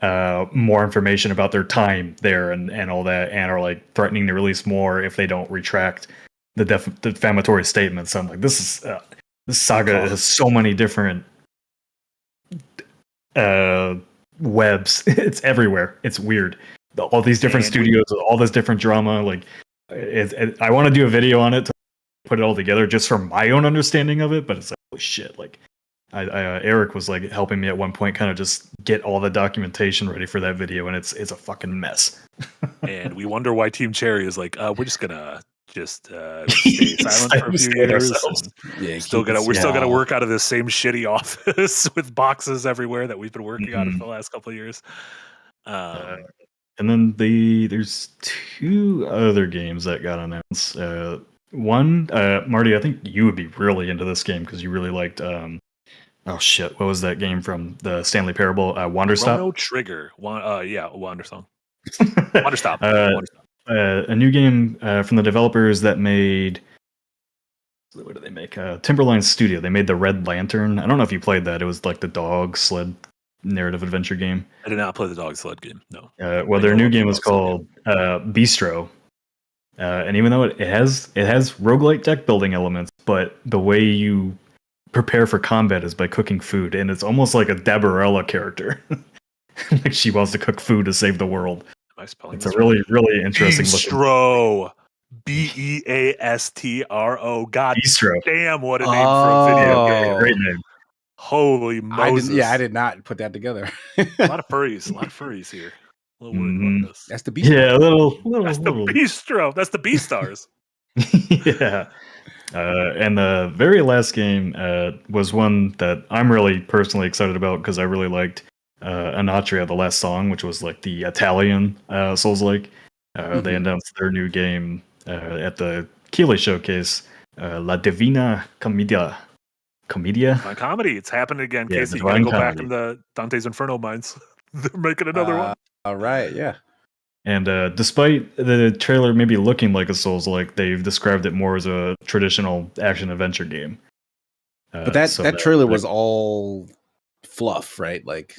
more information about their time there and all that, and are like threatening to release more if they don't retract the defamatory statements. So I'm like, this saga has so many different webs. It's everywhere. It's weird. All these different studios, all this different drama. Like, I want to do a video on it to put it all together just from my own understanding of it. But it's like, holy shit! Like, Eric was like helping me at one point, kind of just get all the documentation ready for that video, and it's a fucking mess. And we wonder why Team Cherry is like, we're just gonna stay silent for a few years. Yeah, we're still gonna work out of this same shitty office with boxes everywhere that we've been working on for the last couple of years. And then there's two other games that got announced. One, Marty, I think you would be really into this game because you really liked. Oh shit! What was that game from the Stanley Parable? Wanderstop. Chrono Trigger. Wandersong. Wanderstop. Uh, Wanderstop. a new game from the developers that made. What did they make? Timberline Studio. They made the Red Lantern. I don't know if you played that. It was like the dog sled narrative adventure game. I did not play the dog sled game. No. Well, their new game is called Bistro, and even though it has roguelite deck building elements, but the way you prepare for combat is by cooking food, and it's almost like a Dabarella character. Like she wants to cook food to save the world. Am I spelling It's this a really interesting Bistro. Beastro. God Bistro. damn, what a name for a video game. Great name. Holy Moses. I did not put that together. A lot of furries here. A little worried about this. That's the beast. Yeah, a little. That's the Bistro. That's the Beastars. Yeah. And the very last game was one that I'm really personally excited about because I really liked Anatria, the last song, which was like the Italian Souls-like. They announced their new game at the Keighley showcase, La Divina Commedia. Divine Comedy. It's happening again, Yeah, Casey. You gotta go Divine back Comedy. in the Dante's Inferno mines. They're making another one. All right, yeah. And despite the trailer maybe looking like a Souls-like, they've described it more as a traditional action-adventure game. But that trailer was all fluff, right? Like,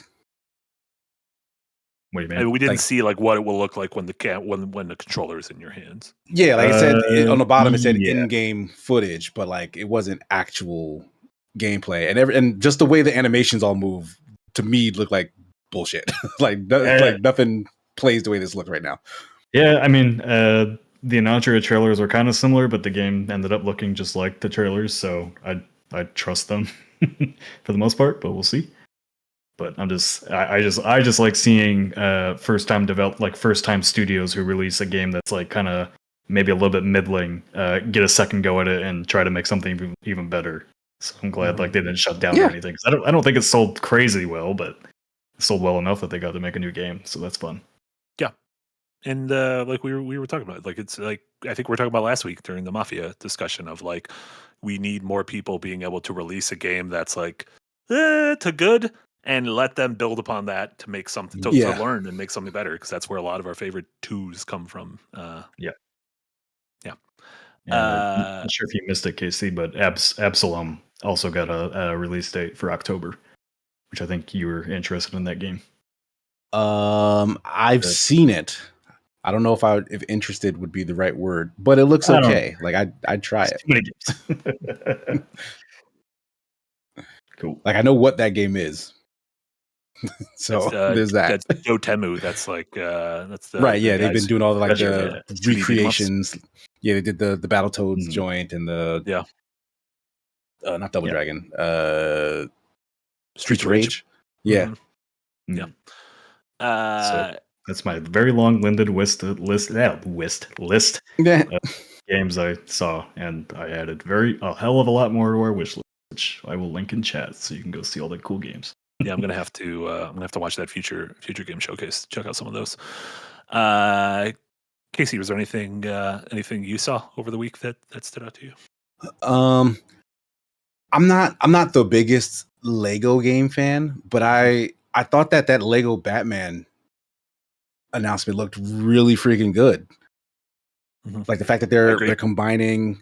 what do you mean? I mean, we didn't like- see like what it will look like when the controller is in your hands. yeah, like it said on the bottom, it said yeah. in-game footage, but like it wasn't actual gameplay, and just the way the animations all move to me look like bullshit. like nothing plays the way this looks right now. Yeah, I mean, the Anatria trailers are kind of similar, but the game ended up looking just like the trailers, so I trust them for the most part, but we'll see. But I just like seeing first time studios who release a game that's like kind of maybe a little bit middling, get a second go at it and try to make something even better. So I'm glad like they didn't shut down or anything. 'Cause I don't think it sold crazy well, but it sold well enough that they got to make a new game, so that's fun. And like we were talking about, like it's like I think we were talking about last week during the Mafia discussion of like we need more people being able to release a game that's like to good and let them build upon that to make something to learn and make something better, because that's where a lot of our favorite twos come from. Yeah. I'm not sure if you missed it, Casey, but Absalom also got a release date for October, which I think you were interested in that game. I've seen it. I don't know if interested would be the right word, but it looks okay. Like I'd try it. Too many games. Cool. Like I know what that game is. So there's that. That's Dotemu. That's like that's the right. Yeah, the they've been guys doing all the like the the 2D recreations. Yeah, they did the Battletoads joint and the not Double Dragon. Streets of Rage. Yeah. Mm-hmm. Yeah. So that's my very long-winded list of games I saw, and I added a hell of a lot more to our wish list, which I will link in chat so you can go see all the cool games. Yeah, I'm gonna have to watch that future game showcase. Check out some of those. Casey, was there anything you saw over the week that stood out to you? I'm not the biggest Lego game fan, but I thought that Lego Batman announcement looked really freaking good. Mm-hmm. Like the fact that they're combining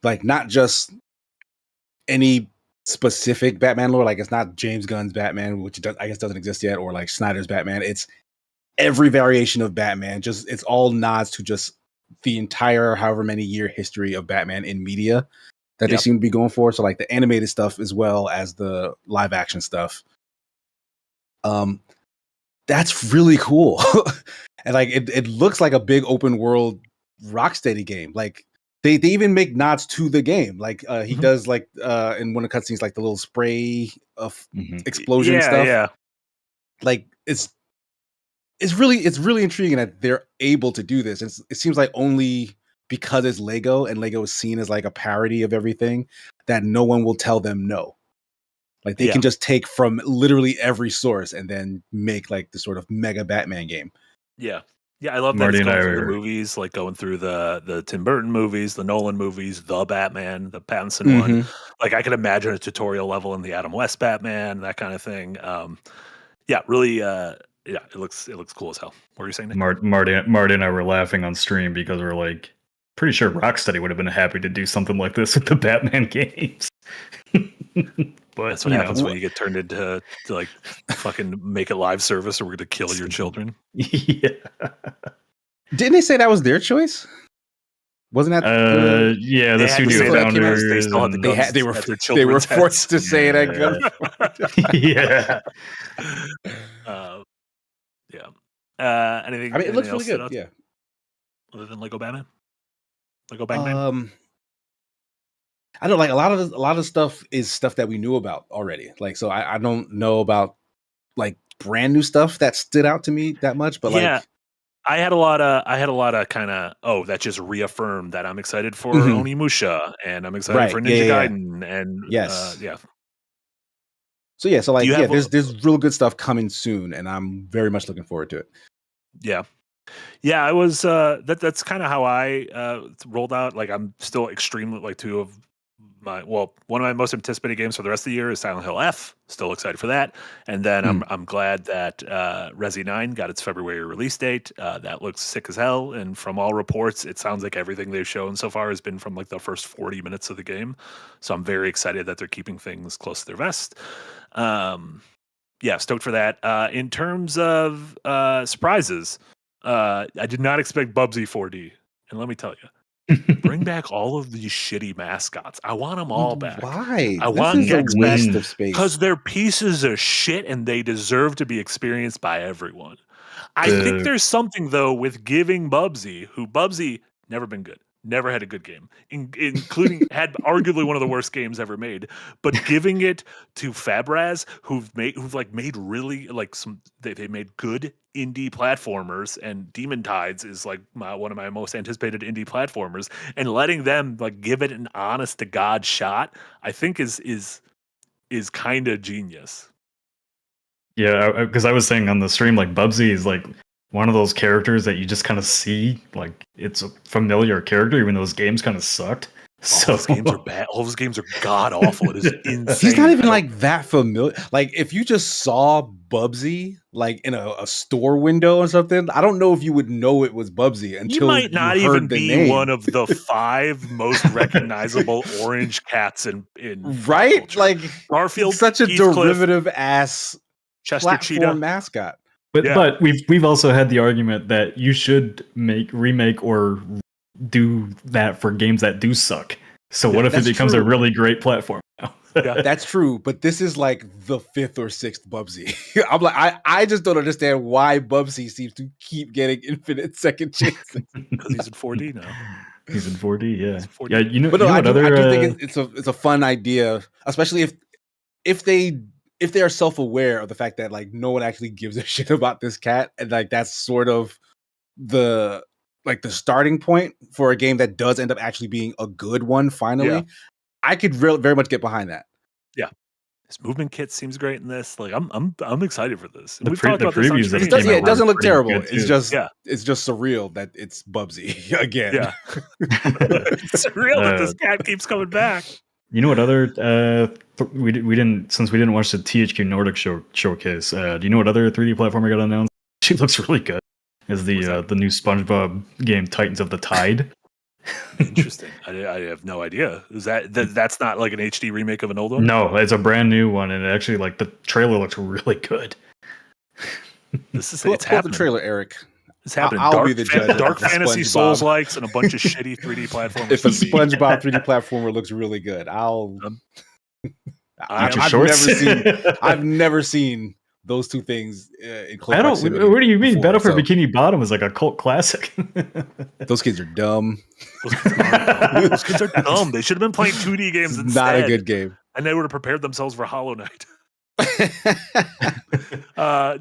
like not just any specific Batman lore, like it's not James Gunn's Batman, which I guess doesn't exist yet, or like Snyder's Batman. It's every variation of Batman. Just it's all nods to just the entire however many year history of Batman in media that they seem to be going for. So like the animated stuff as well as the live action stuff. That's really cool. And like it looks like a big open world Rocksteady game. Like they even make nods to the game. Like he does like in one of the cutscenes, like the little spray of explosion stuff. Yeah. Like it's really intriguing that they're able to do this. It seems like only because it's Lego and Lego is seen as like a parody of everything that no one will tell them no. Like they can just take from literally every source and then make like the sort of mega Batman game. Yeah. Yeah, I love Marty that it's and going I through the are- movies, like going through the Tim Burton movies, the Nolan movies, the Batman, the Pattinson one. Like I could imagine a tutorial level in the Adam West Batman, that kind of thing. Yeah, really. Yeah, it looks cool as hell. What were you saying, Nick? Marty and I were laughing on stream because we're like, pretty sure Rocksteady would have been happy to do something like this with the Batman games. But That's what happens when you get turned into to like fucking make it live service, or we're going to kill your children. Yeah. Didn't they say that was their choice? Wasn't that? Yeah, They the had to studio say that, founders. they still had the and- guns. they were at their they were children's forced to heads. say it at Yeah. gunpoint. Yeah. Yeah. Anything? I mean, it looks anything really else good. Yeah. Other than Lego Batman, Lego Bang Bang. I don't like a lot of stuff is stuff that we knew about already. Like, so I don't know about like brand new stuff that stood out to me that much. But Yeah. like, I had a lot of kind of that just reaffirmed that I'm excited for Mhm. Onimusha and I'm excited Right, for yeah, Ninja yeah. Gaiden and Yes. yeah. so like, you yeah, have there's real good stuff coming soon, and I'm very much looking forward to it. Yeah. Yeah, I was that's kind of how I rolled out. Like I'm still extremely like one of my most anticipated games for the rest of the year is Silent Hill F. Still excited for that. And then I'm glad that Resi 9 got its February release date. That looks sick as hell, and from all reports it sounds like everything they've shown so far has been from like the first 40 minutes of the game. So I'm very excited that they're keeping things close to their vest. Yeah, stoked for that. In terms of surprises, I did not expect Bubsy 4D, and let me tell you, bring back all of these shitty mascots. I want them all back. Why? I This want is a Gex waste back of space. because they're pieces of shit and they deserve to be experienced by everyone. I think there's something though with giving Bubsy never been good. Never had a good game, including had arguably one of the worst games ever made. But giving it to Fabraz, who've made really like they made good indie platformers, and Demon Tides is like one of my most anticipated indie platformers, and letting them like give it an honest to God shot, I think is kind of genius. Yeah, because I was saying on the stream, like Bubsy is like one of those characters that you just kind of see, like it's a familiar character, even though those games kind of sucked. All those games are bad. All those games are god awful. It is insane. He's not even like that familiar. Like if you just saw Bubsy like in a store window or something, I don't know if you would know it was Bubsy until you might not you heard even the be name. one of the 5 most recognizable orange cats in right? culture. Like Garfield, such a Heathcliff, derivative ass Chester platform Cheetah. mascot. But we've also had the argument that you should remake or do that for games that do suck. So what if it becomes a really great platform now? Yeah. That's true, but this is like the 5th or 6th Bubsy. I'm like, I just don't understand why Bubsy seems to keep getting infinite second chances. Because he's in 4D now. He's in 4D, yeah. He's in 4D. Yeah, you know, But no, you know I what do other, think it's a fun idea, especially if they are self-aware of the fact that like no one actually gives a shit about this cat, and like that's sort of the starting point for a game that does end up actually being a good one finally. Yeah. I could very much get behind that. Yeah. His movement kit seems great in this. Like I'm excited for this. The We've talked about this on previews that stream. came out It doesn't look pretty terrible. good, It's too. just surreal that it's Bubsy again. Yeah. It's real that this cat keeps coming back. You know what other we didn't watch the THQ Nordic showcase. Do you know what other 3D platformer got announced? She looks really good. Is the new SpongeBob game Titans of the Tide? Interesting. I have no idea. Is that's not like an HD remake of an old one? No, it's a brand new one, and it actually like the trailer looks really good. This is Pull it's up the happening. trailer, Eric. It's happening. I'll be the judge of Dark the Fantasy SpongeBob. Souls likes and a bunch of shitty 3D platformers. If a SpongeBob 3D platformer looks really good, I've never seen those two things in close proximity. What do you mean? before, Battle for so Bikini Bottom is like a cult classic. Those kids are dumb. Those kids are dumb. They should have been playing 2D games It's instead. not a good game. And they would have prepared themselves for Hollow Knight. They Is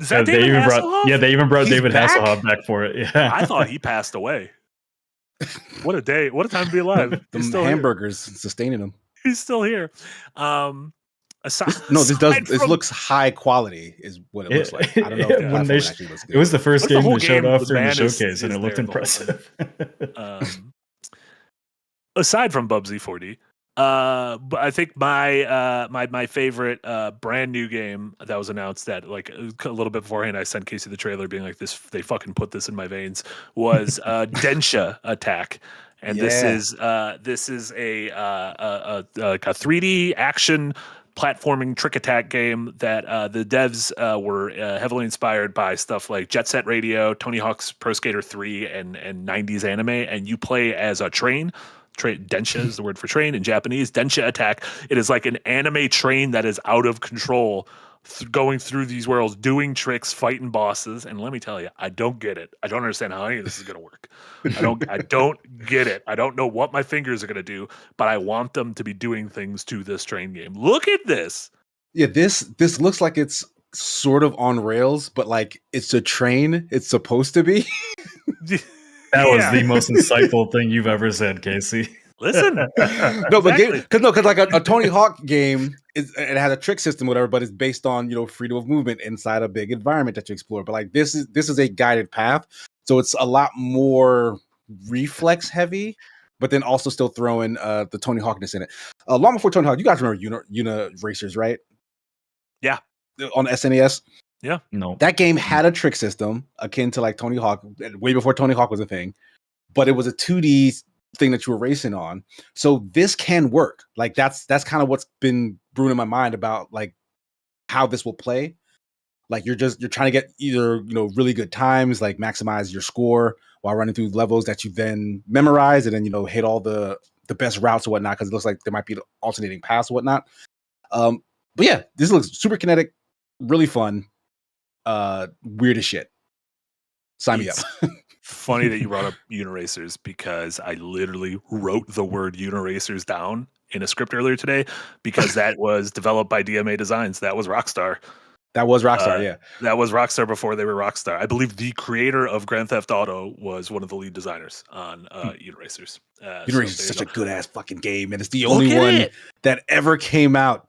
that David Hasselhoff? They even brought He's David back? Hasselhoff back for it. Yeah. I thought he passed away. What a day. What a time to be alive. He's The still here. hamburgers sustaining them. He's still here. This looks high quality, is what it looks like. I don't know if the When platform actually looks good. it was the first But the game whole they showed game, off the during the man is- showcase, and is it looked there the whole time. impressive. Aside from Bubsy 4D, but I think my favorite brand new game that was announced that like a little bit beforehand, I sent Casey the trailer, being like, "This, they fucking put this in my veins." Was Densha Attack, and this is a 3D action platforming trick attack game that the devs were heavily inspired by stuff like Jet Set Radio, Tony Hawk's Pro Skater 3, and 90s anime, and you play as a train. Densha is the word for train in Japanese. Densha Attack. It is like an anime train that is out of control, going through these worlds, doing tricks, fighting bosses. And let me tell you, I don't get it. I don't understand how any of this is going to work. I don't get it. I don't know what my fingers are going to do, but I want them to be doing things to this train game. Look at this. Yeah, this looks like it's sort of on rails, but like it's a train. It's supposed to be. That was the most insightful thing you've ever said, Casey. Listen. No, but because like a Tony Hawk game it has a trick system, whatever, but it's based on freedom of movement inside a big environment that you explore. But like this is a guided path, so it's a lot more reflex heavy, but then also still throwing the Tony Hawkness in it. Long before Tony Hawk, you guys remember Una Racers, right? Yeah, on SNES. Yeah, no, that game had a trick system akin to like Tony Hawk, way before Tony Hawk was a thing, but it was a 2D thing that you were racing on. So this can work. Like that's kind of what's been brewing in my mind about like how this will play. Like you're trying to get either really good times, like maximize your score while running through levels that you then memorize, and then hit all the best routes or whatnot, because it looks like there might be alternating paths or whatnot. But yeah, this looks super kinetic, really fun. Weird as shit. Sign me up. Funny that you brought up Uniracers, because I literally wrote the word Uniracers down in a script earlier today, because that was developed by DMA Designs. That was Rockstar. That was Rockstar, yeah. That was Rockstar before they were Rockstar. I believe the creator of Grand Theft Auto was one of the lead designers on Uniracers. Uniracers is such a good ass fucking game, and it's the only one that ever came out.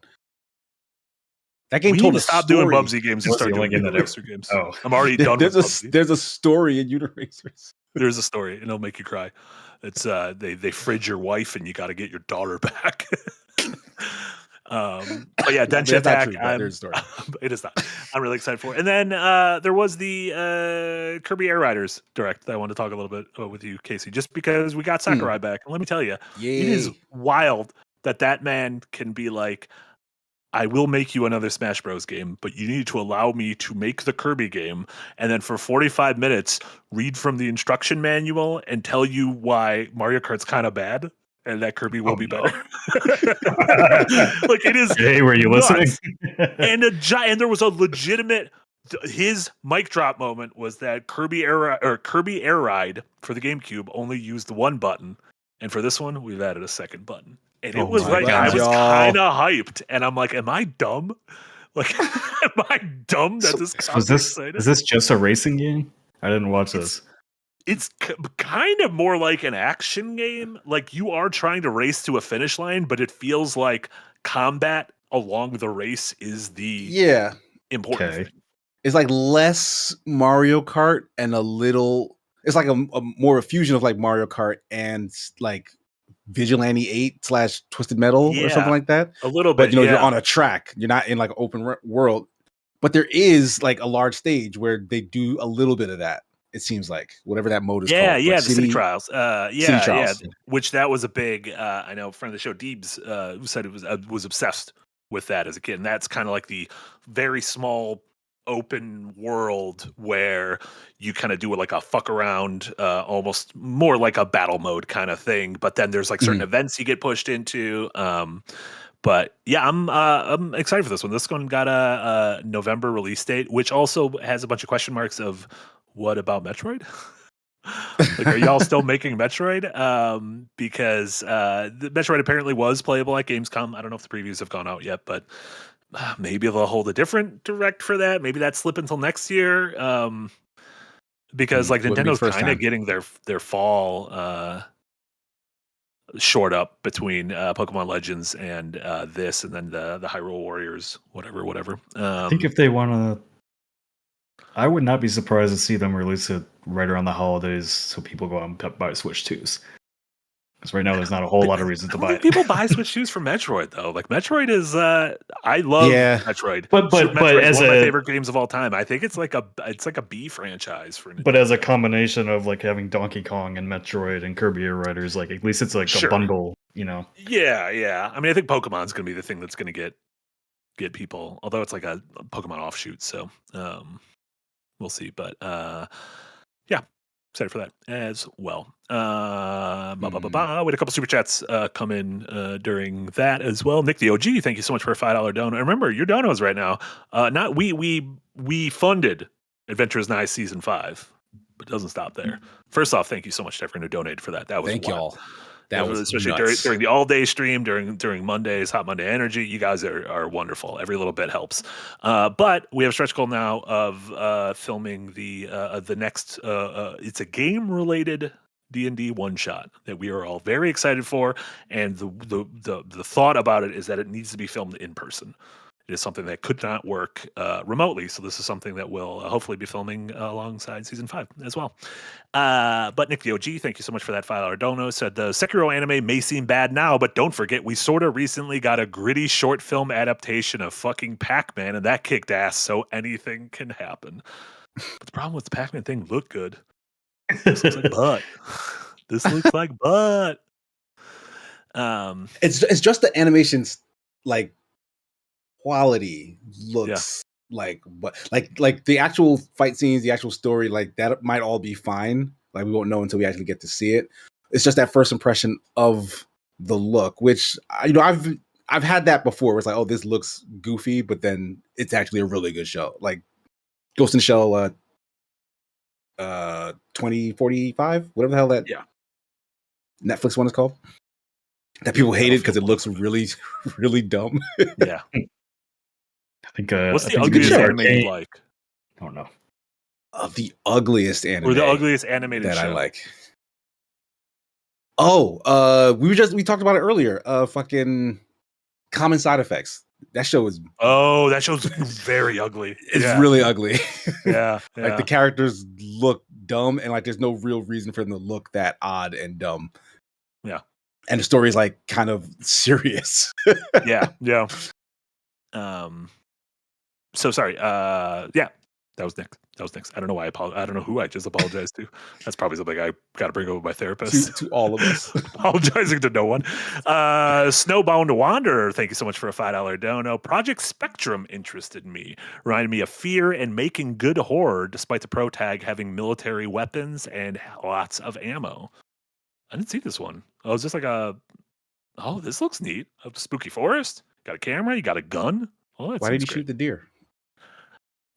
That game told to a stop story. doing Bubsy games and start doing Uniracer games. Oh, I'm already done with Bubsy. There's a story in Uniracers. There's a story, and it'll make you cry. It's they fridge your wife, and you got to get your daughter back. But yeah, Densha Attack. It is not. I'm really excited for it. And then there was the Kirby Air Riders Direct that I wanted to talk a little bit with you, Casey, just because we got Sakurai back. And let me tell you, it is wild that man can be like, I will make you another Smash Bros. Game, but you need to allow me to make the Kirby game, and then for 45 minutes, read from the instruction manual and tell you why Mario Kart's kind of bad and that Kirby will be better. Like, it is. Hey, were you listening? And there was a legitimate. His mic drop moment was that Kirby Air Ride for the GameCube only used the one button, and for this one, we've added a second button. And it was like, I was kind of hyped, and I'm like, am I dumb? Like, am I dumb that this got excited? Is this just a racing game? I didn't watch this. It's kind of more like an action game. Like, you are trying to race to a finish line, but it feels like combat along the race is the important thing. It's like less Mario Kart and a little. It's like a more a fusion of like Mario Kart and like Vigilante 8 / Twisted Metal or something like that. A little bit, but you're on a track. You're not in like an open world, but there is like a large stage where they do a little bit of that. It seems like whatever that mode is called. Yeah, the City Trials. City Trials. Yeah. Which that was a big. I know a friend of the show, Deebs, who said it was obsessed with that as a kid, and that's kind of like the very small open world where you kind of do like a fuck around, almost more like a battle mode kind of thing. But then there's like certain events you get pushed into. But yeah, I'm excited for this one. This one got a November release date, which also has a bunch of question marks of what about Metroid? Like, are y'all still making Metroid? Because the Metroid apparently was playable at Gamescom. I don't know if the previews have gone out yet, but maybe they'll hold a different direct for that. Maybe that's slip until next year. Because like Nintendo's kind of getting their fall short up between Pokemon Legends and this, and then the Hyrule Warriors, whatever. I think if they want to, I would not be surprised to see them release it right around the holidays, so people go out and buy Switch 2s. Because right now there's not a whole lot of reasons to buy it. People buy Switch 2s for Metroid though. Like Metroid is, I love Metroid. But Metroid as one of my favorite games of all time. I think it's like a B franchise for. But as a combination of like having Donkey Kong and Metroid and Kirby Air Riders, like at least it's like a bundle, you know. Yeah. I mean, I think Pokemon's gonna be the thing that's gonna get people. Although it's like a Pokemon offshoot, so we'll see. But yeah. Excited for that as well. We had a couple super chats come in during that as well. Nick the OG, thank you so much for a $5 dono. And remember, your donos right now. Not we funded Adventures Nice Season 5, but it doesn't stop there. First off, thank you so much to everyone who donated for that. That was Thank wild. y'all. That was especially during the all day stream, during Mondays, Hot Monday Energy. You guys are wonderful. Every little bit helps. But we have a stretch goal now of filming the next. It's a game related D&D one shot that we are all very excited for, and the thought about it is that it needs to be filmed in person. It is something that could not work remotely, so this is something that we'll hopefully be filming alongside Season 5 as well. But Nick the OG, thank you so much for that $5 dono. Said the Sekiro anime may seem bad now, but don't forget we sort of recently got a gritty short film adaptation of fucking Pac-Man, and that kicked ass, so anything can happen. But the problem with the Pac-Man thing looked good. This looks like butt. This looks like butt. It's just the animations, like, quality looks like, but like the actual fight scenes, the actual story, like that might all be fine. Like we won't know until we actually get to see it. It's just that first impression of the look, which I've had that before. Where it's like, oh, this looks goofy, but then it's actually a really good show. Like Ghost in the Shell 2045, whatever the hell that Netflix one is called. That people hated because it looks really, really dumb. Yeah. I think what's I the think ugliest it's anime you like? I don't know. The ugliest anime Or the ugliest animated that show I like. Oh, we talked about it earlier. Fucking Common Side Effects. That show is. Oh, that show's very ugly. It's really ugly. Yeah. Like the characters look dumb, and like there's no real reason for them to look that odd and dumb. Yeah. And the story is like kind of serious. Yeah. So sorry. Yeah, that was Nick. I don't know why I apologize. I don't know who I just apologized to. That's probably something I got to bring up with my therapist. to all of us. Apologizing to no one. Snowbound Wanderer, thank you so much for a $5 dono. Project Spectrum interested me. Reminded me of Fear and Making Good Horror, despite the pro tag having military weapons and lots of ammo. I didn't see this one. I was just like this looks neat. A spooky forest. Got a camera. You got a gun. Oh, Why did he shoot the deer?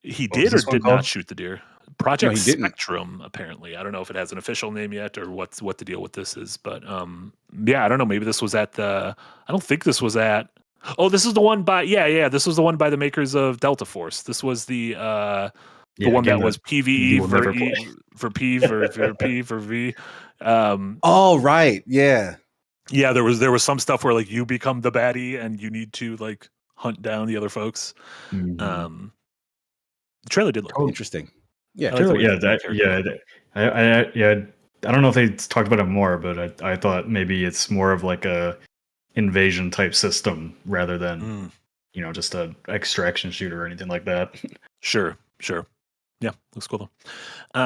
He What did was or this one did called? not shoot the deer. Project he didn't. Spectrum, apparently. I don't know if it has an official name yet or what the deal with this is, but yeah, I don't know. Maybe this was at I don't think this was at. Oh, this is the one by this was the one by the makers of Delta Force. This was the one that was PVE for E for P for P for V. Oh right, yeah. Yeah, there was some stuff where like you become the baddie and you need to like hunt down the other folks. Mm-hmm. The trailer did look Interesting. Yeah, I like the way I don't know if they talked about it more, but I thought maybe it's more of like a invasion type system rather than just a extraction shooter or anything like that. Sure. Yeah, looks cool though.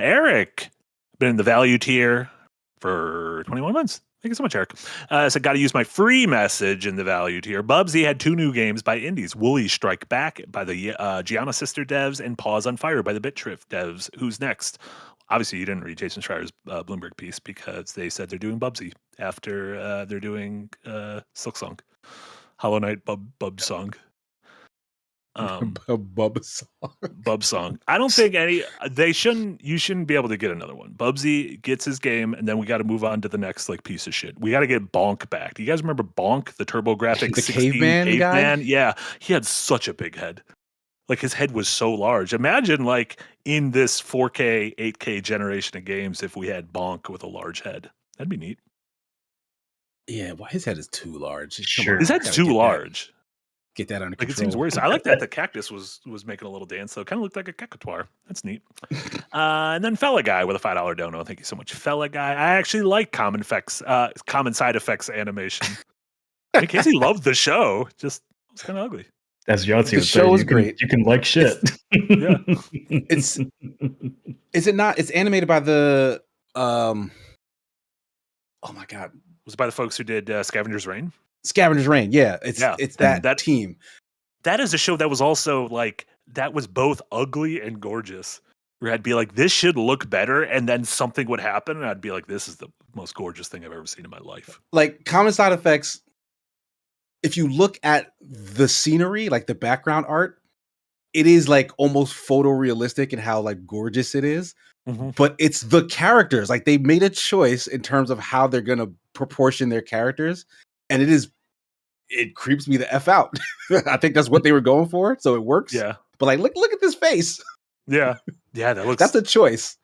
Eric, been in the value tier for 21 months. Thank you so much, Eric. So got to use my free message in the value tier. Bubsy had 2 new games by indies. Woolly Strike Back by the Gianna Sister devs and Paws on Fire by the BitTriff devs. Who's next? Obviously, you didn't read Jason Schreier's Bloomberg piece because they said they're doing Bubsy after they're doing Silksong. Hollow Knight Bub Song. Bub song. Bub Song. I don't think you shouldn't be able to get another one. Bubsy gets his game, and then we got to move on to the next like piece of shit. We got to get Bonk back. Do you guys remember Bonk, the TurboGrafx The 16 caveman guy? Yeah, he had such a big head. Like his head was so large. Imagine like in this 4K, 8K generation of games if we had Bonk with a large head. That'd be neat. Yeah, well, his head is too large. Come Sure. on, His head's gotta too get that- large. Get that under Like it control. seems worse. I like that the cactus was making a little dance, so it kind of looked like a cacatoire. That's neat. And then Fella Guy with a $5 dono. Thank you so much, Fella Guy. I actually like common side effects animation. I mean, Casey loved the show. Just it was kind of ugly. As Yahtzee The would say, show is you can- great. You can like shit. Yeah. Is it not? It's animated by the oh my god, Was it by the folks who did Scavenger's Reign? Scavenger's Reign. Yeah, it's Yeah, it's and that team. That is a show that was also like that was both ugly and gorgeous. Where I'd be like, this should look better, and then something would happen, and I'd be like, this is the most gorgeous thing I've ever seen in my life. Like common side effects. If you look at the scenery, like the background art, it is like almost photorealistic in how like gorgeous it is. Mm-hmm. But it's the characters. Like they made a choice in terms of how they're gonna proportion their characters, and it creeps me the F out. I think that's what they were going for, so it works. Yeah, But like, look at this face. yeah, that looks. That's a choice.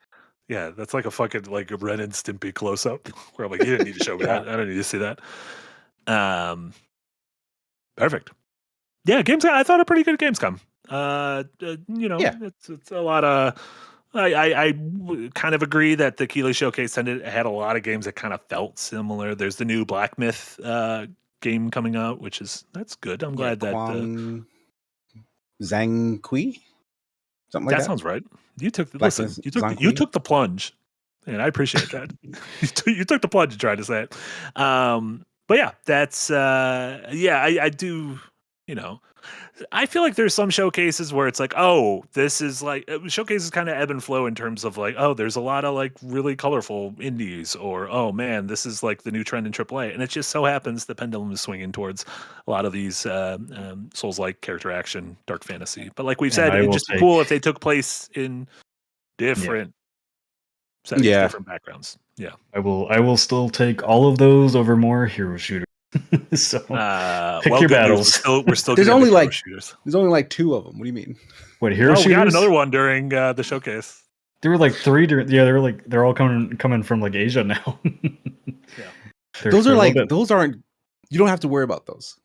Yeah, that's like a fucking like a Ren and Stimpy close up. Where I'm like, you didn't need to show me that. I don't need to see that. Perfect. Yeah, Gamescom. I thought a pretty good Gamescom. Yeah. It's a lot of. I kind of agree that the Keighley showcase had a lot of games that kind of felt similar. There's the new Black Myth game coming out, that's good. I'm glad that Zhang Kui, something like that. That sounds right. You took the, Black listen. Myth You took Zhang you Kui? took the plunge, and I appreciate that. You took the plunge to try to say it. But yeah, that's I do. I feel like there's some showcases where it's like, oh, this is like showcases kind of ebb and flow in terms of like, oh, there's a lot of like really colorful indies, or oh man, this is like the new trend in AAA, and it just so happens the pendulum is swinging towards a lot of these Souls-like character action, dark fantasy. But like we've said, I it'd will just be take- cool if they took place in different settings, Yeah. different backgrounds. Yeah. I will still take all of those over more hero shooters. So pick Well, your good news, battles. We're still There's getting only the hero like- shooters. There's only like 2 of them. What do you mean? What hero Oh, we shooters? got another one during the showcase. There were like 3. They're all coming from like Asia now. Yeah. Those are like You those aren't. You don't have to worry about those.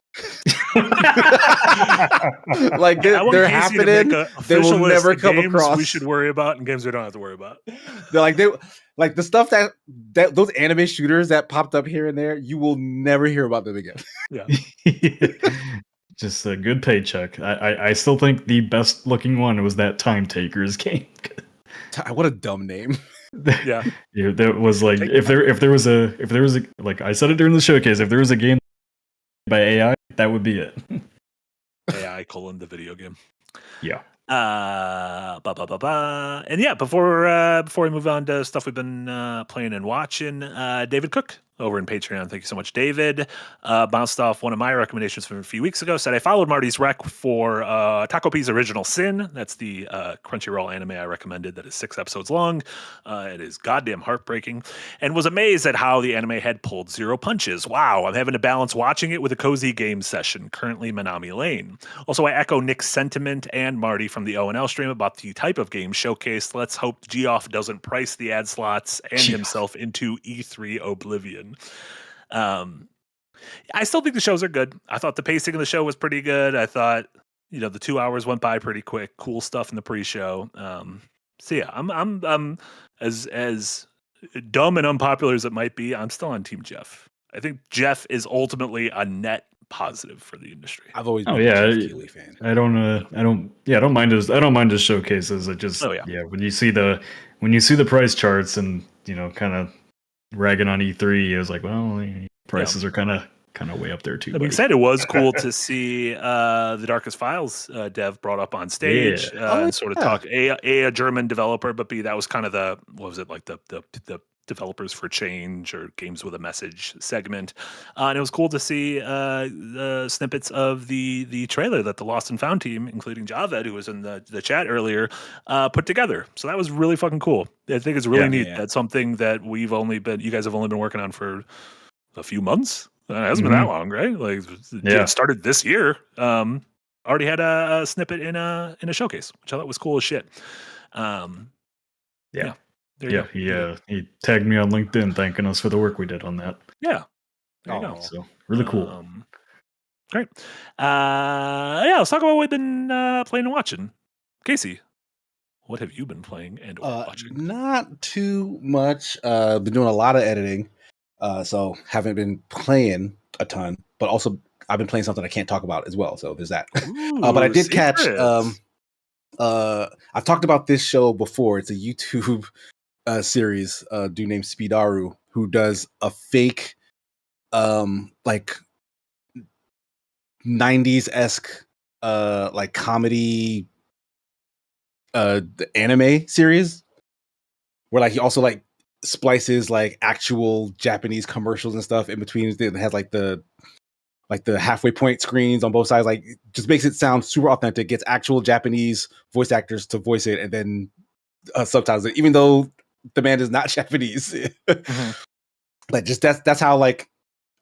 Like I want they're Casey to happening. make a They will official list never of come games across. we should worry about and games we don't have to worry about. They're like the stuff that those anime shooters that popped up here and there. You will never hear about them again. Yeah. Just a good paycheck. I still think the best looking one was that Time Takers game. What a dumb name. Yeah. Yeah, that was like Take if there was a like I said it during the showcase, if there was a game by AI, that would be it. AI : the video game. Yeah. And yeah, before we move on to stuff we've been playing and watching, David Cook over in Patreon. Thank you so much, David. Bounced off one of my recommendations from a few weeks ago. Said I followed Marty's rec for Taco P's Original Sin. That's the Crunchyroll anime I recommended that is 6 episodes long. It is goddamn heartbreaking, and was amazed at how the anime had pulled 0 punches. Wow, I'm having to balance watching it with a cozy game session, currently Manami Lane. Also, I echo Nick's sentiment and Marty from the O&L stream about the type of game showcased. Let's hope Geoff doesn't price the ad slots and himself into E3 oblivion. I still think the shows are good. I thought the pacing of the show was pretty good. I thought, the 2 hours went by pretty quick. Cool stuff in the pre-show. So yeah, I'm as dumb and unpopular as it might be, I'm still on Team Jeff. I think Jeff is ultimately a net positive for the industry. I've always Oh, been yeah, a Jeff Keighley fan. I don't mind his showcases. It just when you see the price charts and kind of ragging on E3, it was like, well, the prices are kind of way up there too. I mean, buddy. said it was cool to see the Darkest Files dev brought up on stage and sort of talk a German developer, but B, that was kind of the Developers for Change or Games with a Message segment, and it was cool to see snippets of the trailer that the Lost and Found team, including Javed, who was in the chat earlier, put together. So that was really fucking cool. I think it's really neat. That's something that you guys have only been working on for a few months. It hasn't been that long, right? Like, it started this year. Already had a snippet in a showcase, which I thought was cool as shit. There you go. He tagged me on LinkedIn thanking us for the work we did on that. Yeah. There you go. So really cool. Great. Yeah, let's talk about what we've been playing and watching. Casey, what have you been playing and or watching? Not too much. Been doing a lot of editing, so haven't been playing a ton. But also, I've been playing something I can't talk about as well. So there's that. But I did catch. I've talked about this show before. It's a YouTube series. Dude named Speedaru who does a fake, like 90s-esque, like comedy, the anime series where like he also like splices like actual Japanese commercials and stuff in between. It has like the halfway point screens on both sides, like just makes it sound super authentic, gets actual Japanese voice actors to voice it and then subtitles it, even though the man is not Japanese. Like just that's how like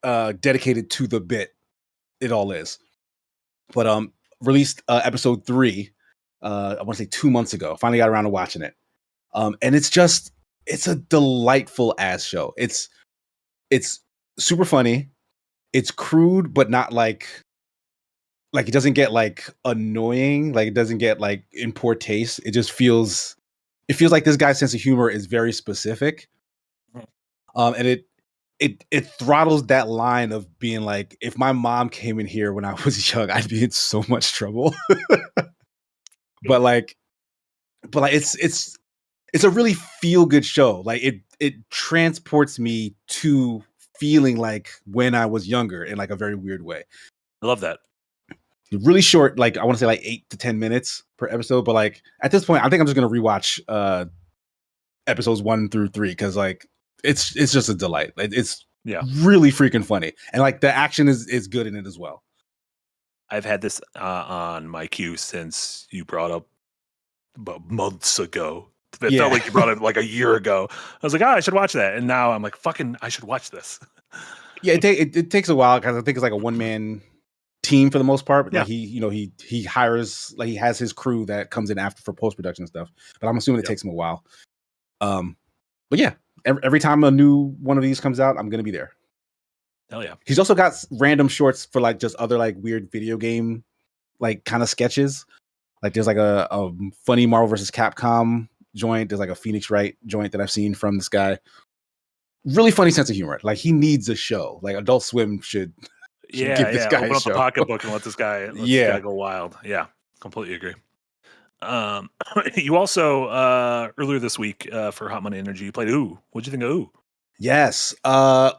dedicated to the bit it all is. But released episode 3 I want to say 2 months ago. Finally got around to watching it. And it's a delightful ass show. It's super funny. It's crude, but not like it doesn't get like annoying. Like it doesn't get like in poor taste. It feels like this guy's sense of humor is very specific. And it throttles that line of being like, if my mom came in here when I was young, I'd be in so much trouble. But it's a really feel good show. Like it transports me to feeling like when I was younger in like a very weird way. I love that. Really short, like I want to say like 8 to 10 minutes per episode. But like at this point, I think I'm just gonna rewatch episodes 1 through 3 because like it's just a delight. It's really freaking funny, and like the action is good in it as well. I've had this on my queue since you brought up about months ago. It felt like you brought it like a year ago. I was like, I should watch that. And now I'm like, fucking, I should watch this. Yeah, it takes a while because I think it's like a one-man team for the most part. But like he hires, like he has his crew that comes in after for post-production and stuff. But I'm assuming it takes him a while. But yeah, every time a new one of these comes out, I'm going to be there. Hell yeah. He's also got random shorts for like just other like weird video game like kind of sketches. Like there's like a funny Marvel vs. Capcom joint. There's like a Phoenix Wright joint that I've seen from this guy. Really funny sense of humor. Like he needs a show. Like Adult Swim should give this guy open a up show. the pocketbook and let this guy go wild. Yeah, completely agree. You also earlier this week for Hot Money Energy, you played Ooh. What'd you think of Ooh? Yes.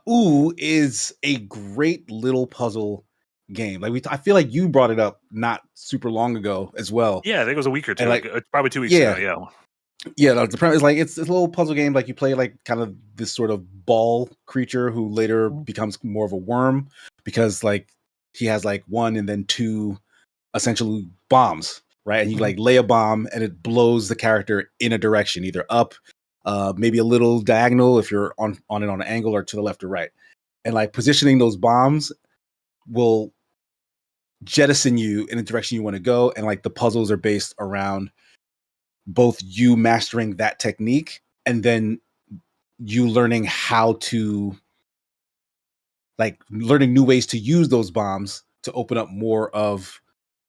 Ooh is a great little puzzle game. Like I feel like you brought it up not super long ago as well. Yeah, I think it was a week or two. Like, probably 2 weeks ago. Yeah. Yeah, the premise is like it's a little puzzle game. Like you play like kind of this sort of ball creature who later becomes more of a worm because like he has like 1 and then 2 essentially bombs, right? And you like lay a bomb and it blows the character in a direction, either up, maybe a little diagonal if you're on it on an angle, or to the left or right. And like positioning those bombs will jettison you in the direction you want to go. And like the puzzles are based around both you mastering that technique and then you learning how to like learning new ways to use those bombs to open up more of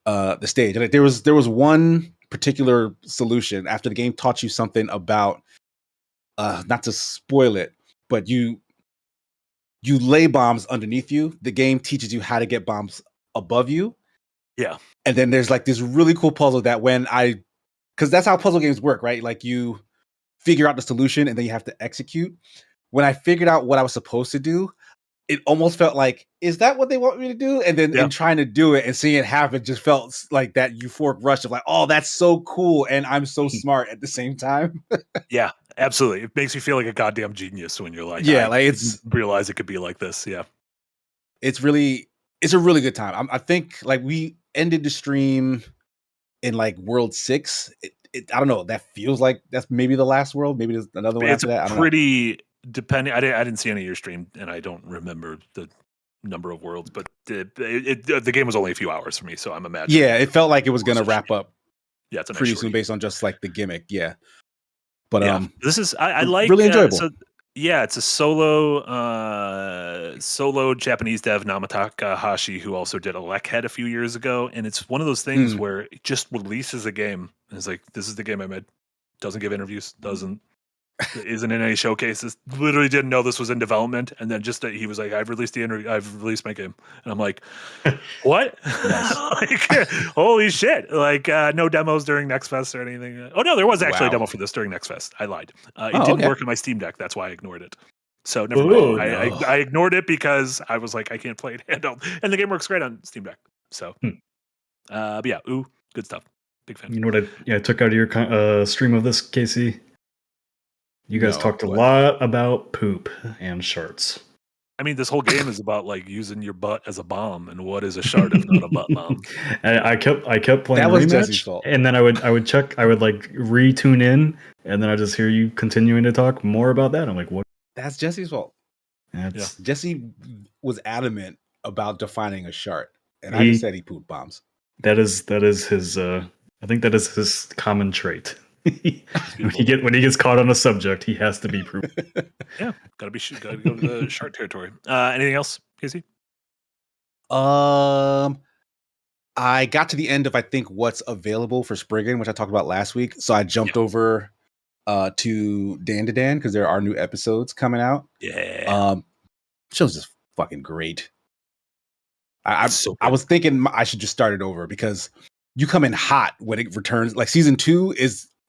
the stage. And like, there was one particular solution after the game taught you something about not to spoil it, but you lay bombs underneath you. The game teaches you how to get bombs above you. Yeah. And then there's like this really cool puzzle that because that's how puzzle games work, right? Like you figure out the solution and then you have to execute. When I figured out what I was supposed to do, it almost felt like, is that what they want me to do? And then in trying to do it and seeing it happen just felt like that euphoric rush of like, oh, that's so cool. And I'm so smart at the same time. Yeah, absolutely. It makes you feel like a goddamn genius when you're like, it's realize it could be like this. Yeah. It's a really good time. I think like we ended the stream in like World 6. I don't know. That feels like that's maybe the last world. Maybe there's another one after that. I don't know. Depending. I didn't see any of your stream, and I don't remember the number of worlds. But the game was only a few hours for me, so I'm imagining. Yeah, it felt like it was going to wrap up. Yeah, it's pretty soon based on just like the gimmick. Yeah, but this is I like really enjoyable. So Yeah, it's a solo Japanese dev, Namataka Hashi, who also did Head a few years ago, and it's one of those things where it just releases a game and it's like, this is the game I made. Doesn't give interviews, isn't in any showcases. Literally didn't know this was in development, and then just he was like, I've released my game, and I'm like, what? Like, holy shit! Like, no demos during Next Fest or anything. Oh no, there was actually a demo for this during Next Fest. I lied. It didn't work on my Steam Deck. That's why I ignored it. So never mind. I ignored it because I was like, I can't play it handheld, and the game works great on Steam Deck. So, but yeah, good stuff. Big fan. You know what I took out of your stream of this, Casey? You guys talked a lot about poop and sharts. I mean, this whole game is about like using your butt as a bomb, and what is a shard if not a butt bomb? I kept playing That was rematch, Jesse's fault. and then I would like retune in, and then I just hear you continuing to talk more about that. I'm like, what? That's Jesse's fault. Jesse was adamant about defining a shard, and I just said he pooped bombs. That is his. I think that is his common trait. when he gets caught on a subject, he has to be proof. Yeah, gotta go to the shark territory. Anything else, Casey? I got to the end of I think what's available for Spriggan, which I talked about last week. So I jumped over to Dandadan because there are new episodes coming out. Yeah, show's just fucking great. I was thinking I should just start it over because you come in hot when it returns. Like season 2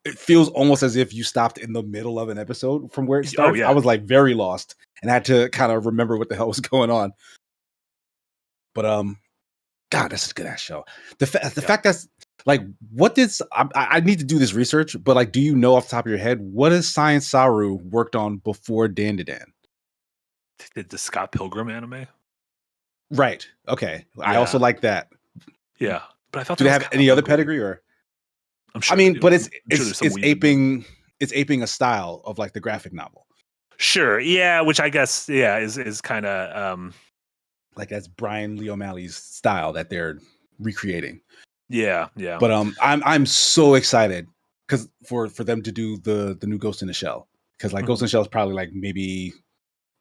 it feels almost as if you stopped in the middle of an episode from where it starts. Oh, yeah. I was like very lost and I had to kind of remember what the hell was going on. But God, that's a good ass show. The fact that's like, what did I need to do this research? But like, do you know off the top of your head what has Science Saru worked on before Dandadan? Did the Scott Pilgrim anime? Right. Okay. Yeah. I also like that. Yeah, but I thought. Do they have any other pedigree or? I'm sure. I mean, but it's aping a style of like the graphic novel. Sure. Yeah, which I guess is kind of like that's Brian Lee O'Malley's style that they're recreating. Yeah. But I'm so excited because for them to do the new Ghost in the Shell, because like Ghost in the Shell is probably like maybe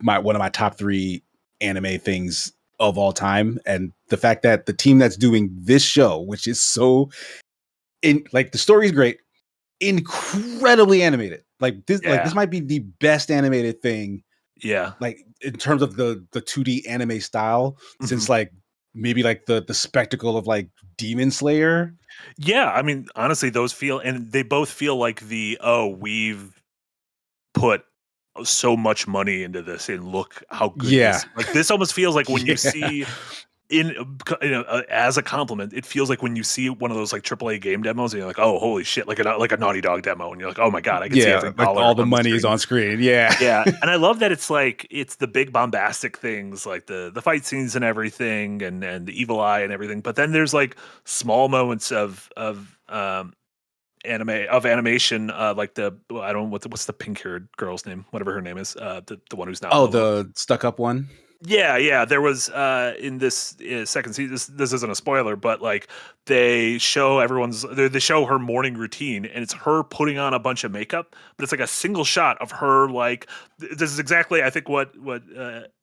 one of my top 3 anime things of all time, and the fact that the team that's doing this show, which is so like the story is great, incredibly animated. Like this might be the best animated thing. Yeah, like in terms of the 2D anime style since like maybe like the spectacle of like Demon Slayer. Yeah, I mean honestly, they both feel like we've put so much money into this and look how good. Yeah, this almost feels like when you see. As a compliment, it feels like when you see one of those like AAA game demos and you're like, oh, holy shit, like a Naughty Dog demo, and you're like, oh my god, I can see every dollar. All the money is on screen. Yeah, and I love that it's the big bombastic things like the fight scenes and everything, and the evil eye and everything. But then there's like small moments of animation, like what's the pink haired girl's name, whatever her name is, the one who's now the stuck up one. Yeah. There was in this second season. This isn't a spoiler, but like they show they show her morning routine, and it's her putting on a bunch of makeup, but it's like a single shot of her. Like this is exactly I think what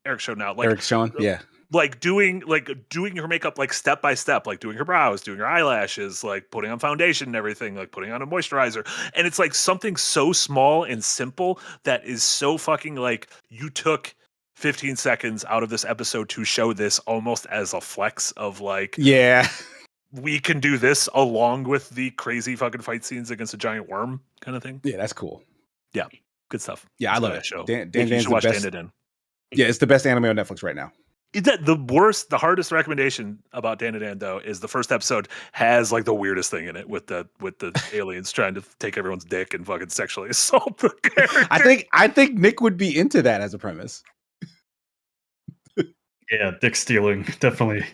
Eric showed now. Like Eric's showing, yeah. Like doing her makeup like step by step, like doing her brows, doing her eyelashes, like putting on foundation and everything, like putting on a moisturizer, and it's like something so small and simple that is so fucking like you took 15 seconds out of this episode to show this almost as a flex of like, we can do this along with the crazy fucking fight scenes against a giant worm kind of thing. Yeah, that's cool. Yeah, good stuff. Yeah, I love that show. You should watch Dandadan. Yeah, it's the best anime on Netflix right now. The hardest recommendation about Dandadan though is the first episode has like the weirdest thing in it with the aliens trying to take everyone's dick and fucking sexually assault the character. I think Nick would be into that as a premise. Yeah, dick stealing, definitely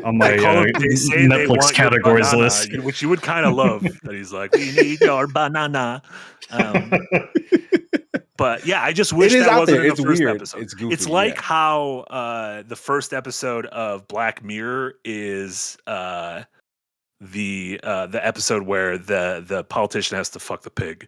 on my Netflix categories banana, list. Which you would kind of love. That he's like, we need your banana. But yeah, I just wish that wasn't in the first episode. It's goofy, it's like how the first episode of Black Mirror is the episode where the politician has to fuck the pig.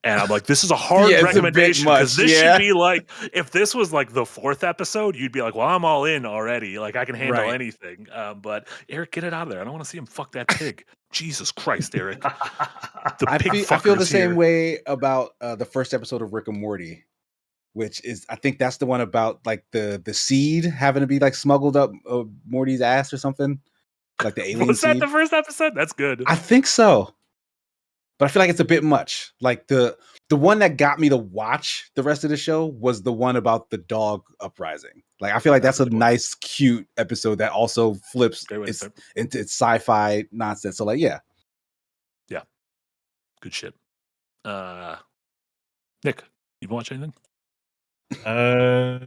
And I'm like, this is a hard Yeah, it's a bit recommendation much, because this yeah. should be like, if this was like the 4th episode, you'd be like, well, I'm all in already. Like, I can handle Right. anything. But Eric, get it out of there. I don't want to see him fuck that pig. Jesus Christ, Eric. The I pig feel the fucker's same here. way about the first episode of Rick and Morty, which is I think that's the one about like the seed having to be like smuggled up Morty's ass or something, like the alien Was that seed. the first episode? That's good. I think so, but I feel like it's a bit much. Like the one that got me to watch the rest of the show was the one about the dog uprising. Like I feel like that's a nice, cute episode that also flips into its sci-fi nonsense. So like, yeah. Good shit. Nick, you watch anything? I'm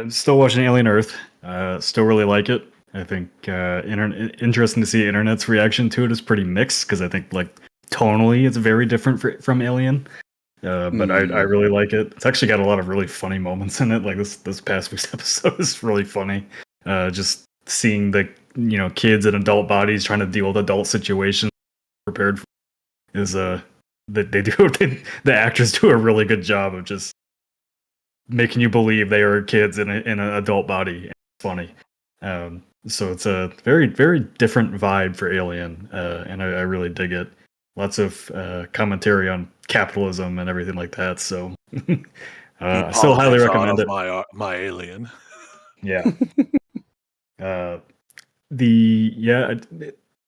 still watching Alien Earth. Still really like it. I think interesting to see internet's reaction to it is pretty mixed because I think like tonally it's very different from Alien. But I really like it. It's actually got a lot of really funny moments in it. Like this past week's episode is really funny. Just seeing the kids in adult bodies trying to deal with adult situations prepared for is that the actors do a really good job of just making you believe they are kids in an adult body. It's funny. So it's a very, very different vibe for Alien, and I really dig it. Lots of commentary on capitalism and everything like that. So I still highly recommend it. My Alien. Yeah.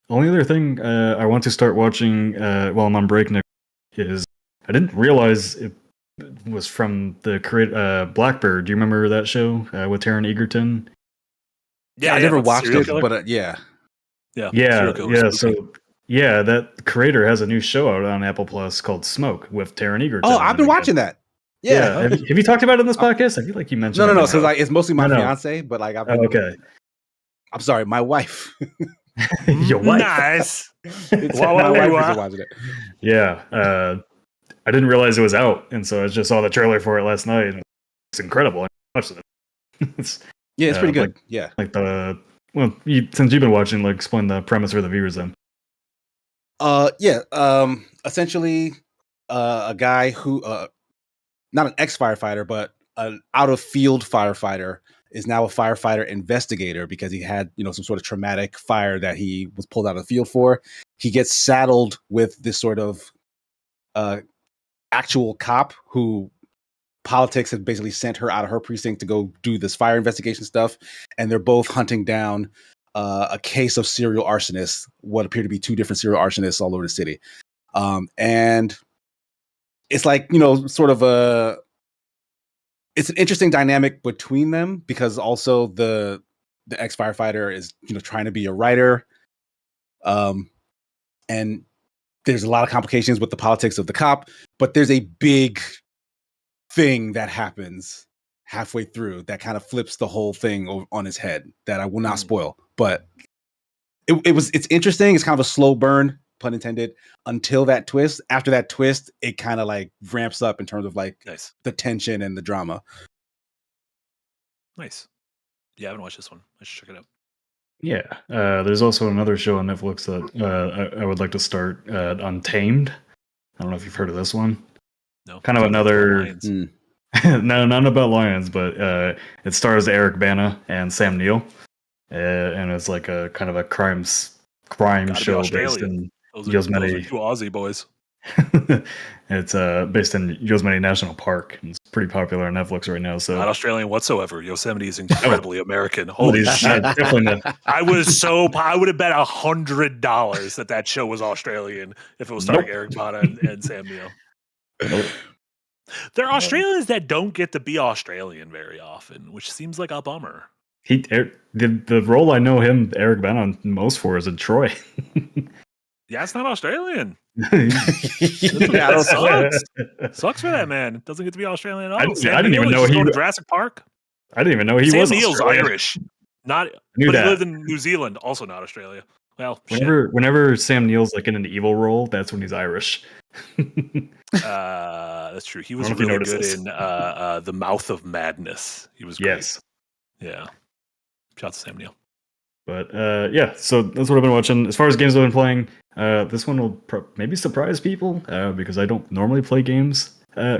Only other thing I want to start watching while I'm on break, Nick, is I didn't realize it was from the Blackbird. Do you remember that show with Taron Egerton? Yeah, I never watched it, but yeah. So that creator has a new show out on Apple Plus called Smoke with Taron Egerton. Oh, I've been watching that. Yeah. Have you talked about it in this podcast? I feel like you mentioned. No. So like, it's mostly my fiance, but like, okay. I'm sorry, my wife. Your wife. Nice. My wife is watching it. Yeah. I didn't realize it was out, and so I just saw the trailer for it last night. And it's incredible. I watched it. It's pretty good. Since you've been watching, like, explain the premise for the viewers then. Essentially, a guy who, not an ex-firefighter, but an out-of-field firefighter, is now a firefighter investigator because he had, some sort of traumatic fire that he was pulled out of the field for. He gets saddled with this sort of actual cop who politics had basically sent her out of her precinct to go do this fire investigation stuff. And they're both hunting down a case of serial arsonists, what appear to be 2 different serial arsonists all over the city. And it's like, sort of it's an interesting dynamic between them because also the ex-firefighter is, trying to be a writer. And there's a lot of complications with the politics of the cop, but there's a big thing that happens halfway through that kind of flips the whole thing on his head that I will not spoil, but it's interesting. It's kind of a slow burn, pun intended, until that twist. After that twist, it kind of like ramps up in terms of like the tension and the drama. Nice. Yeah, I haven't watched this one. I should check it out. Yeah. There's also another show on Netflix that I would like to start, Untamed. I don't know if you've heard of this one. No. Kind of another... No, not about lions, but it stars Eric Bana and Sam Neill. And it's like a kind of a crime show based in Yosemite. 2 Aussie boys. It's based in Yosemite National Park. It's pretty popular on Netflix right now. So not Australian whatsoever. Yosemite is incredibly American. Holy shit! Definitely not. I would have bet $100 that show was Australian if it was starring Eric Bana and Sam Neill. There are Australians that don't get to be Australian very often, which seems like a bummer. The role I know Eric Bana most for is in Troy. Yeah, it's not Australian. Sucks. Sucks for that man. Doesn't get to be Australian at all. I didn't even know he was Jurassic Park. I didn't even know he was. Sam Neill's Australian. Irish, but he lived in New Zealand, also not Australia. Well, whenever Sam Neill's like in an evil role, that's when he's Irish. That's true. He was really good in The Mouth of Madness. He was great. Yes. Yeah. Shout out to Sam Neill. But so that's what I've been watching. As far as games I've been playing, This one will maybe surprise people because I don't normally play games,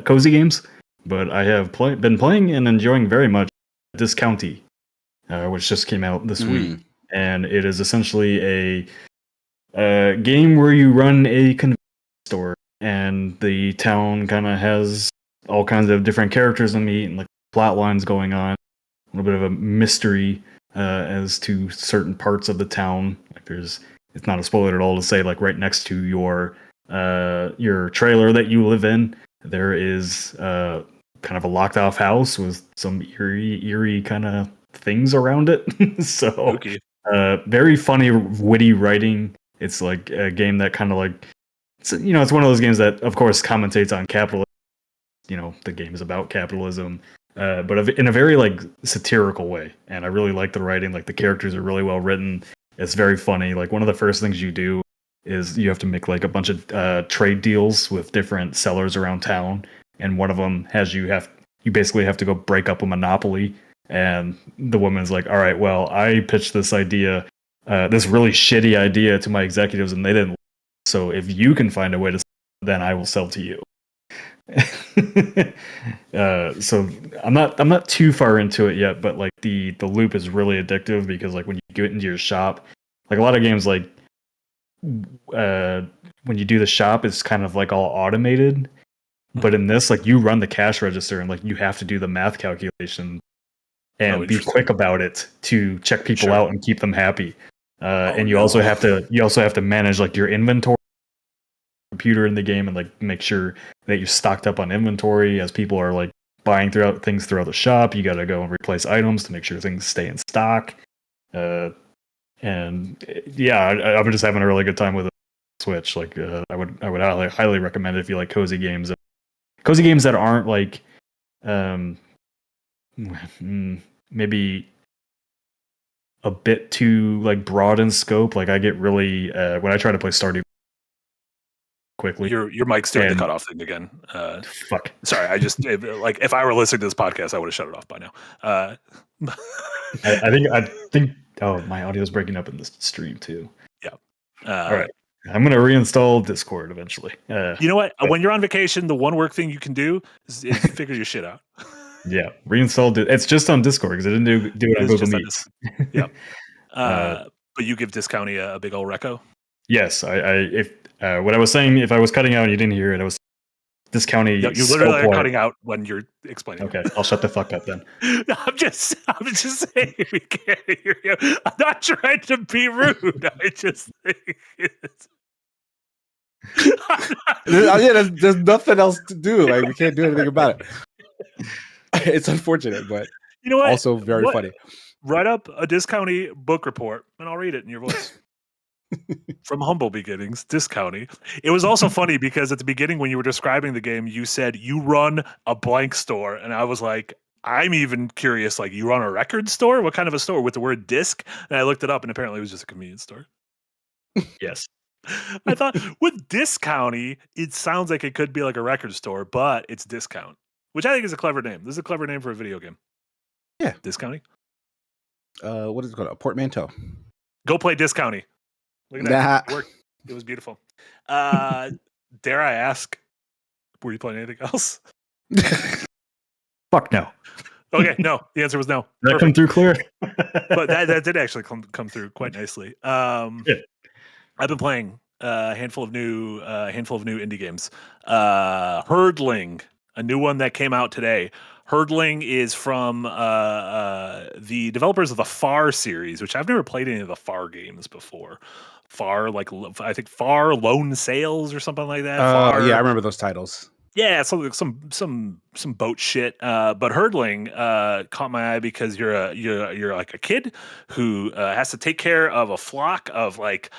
cozy games, but I have been playing and enjoying very much Discounty, which just came out this week, and it is essentially a game where you run a convenience store, and the town kind of has all kinds of different characters to meet and like plot lines going on. A little bit of a mystery as to certain parts of the town. Like it's not a spoiler at all to say like right next to your trailer that you live in, there is kind of a locked off house with some eerie kind of things around it. So Okay. very funny, witty writing. It's like a game that kind of like it's one of those games that of course commentates on capitalism. The game is about capitalism. But in a very like satirical way, and I really like the writing. Like the characters are really well written. It's very funny. Like one of the first things you do is you have to make like a bunch of trade deals with different sellers around town, and one of them has you basically have to go break up a monopoly. And the woman's like, "All right, well, I pitched this idea, this really shitty idea to my executives, and they didn't. So if you can find a way to, then I will sell to you." So I'm not too far into it yet, but like the loop is really addictive because like when you get into your shop, like a lot of games like when you do the shop, it's kind of like all automated, but in this like you run the cash register and like you have to do the math calculation and be quick about it to check people out and keep them happy. And you also have to manage like your inventory computer in the game and like make sure that you're stocked up on inventory as people are like buying things throughout the shop. You got to go and replace items to make sure things stay in stock. And yeah, I'm just having a really good time with it. Switch. Like I would highly recommend it if you like cozy games that aren't like maybe a bit too like broad in scope. Like I get really when I try to play Stardew quickly. Your mic's doing the cutoff thing again. Fuck. Sorry, I just if I were listening to this podcast, I would have shut it off by now. I think. Oh, my audio is breaking up in this stream too. Yeah. All right. I'm gonna reinstall Discord eventually. You know what? When you're on vacation, the one work thing you can do is figure your shit out. Yeah, reinstall it. It's just on Discord because I didn't do it on Google Meets. Yeah. But you give Discounty a big old reco? Yes. If what I was saying, if I was cutting out and you didn't hear it, I was Discounty. You literally are cutting out when you're explaining. Okay, I'll shut the fuck up then. I'm just saying we can't hear you. I'm not trying to be rude. I just think it's... there's nothing else to do. Like we can't do anything about it. It's unfortunate, but you know what? Also very funny. Write up a Discounty book report, and I'll read it in your voice. From humble beginnings, Discounty. It was also funny because at the beginning when you were describing the game, you said you run a blank store, and I was like, I'm even curious. Like, you run a record store? What kind of a store with the word disc? And I looked it up, and apparently it was just a convenience store. Yes. I thought with Discounty, it sounds like it could be like a record store, but it's Discount, which I think is a clever name. This is a clever name for a video game. Yeah. Discounty. What is it called? A portmanteau. Go play Discounty. Look at that. It worked. It was beautiful. Dare I ask, were you playing anything else? Fuck no. Okay, no. The answer was no. Did that come through clear? But that did actually come through quite nicely. Yeah. I've been playing a handful of new indie games. Herdling, a new one that came out today. Herdling is from the developers of the Far series, which I've never played any of the Far games before. Far, like I think Far Lone Sails or something like that. Yeah, I remember those titles. Yeah, some boat shit. But Herdling caught my eye because you're like a kid who has to take care of a flock of like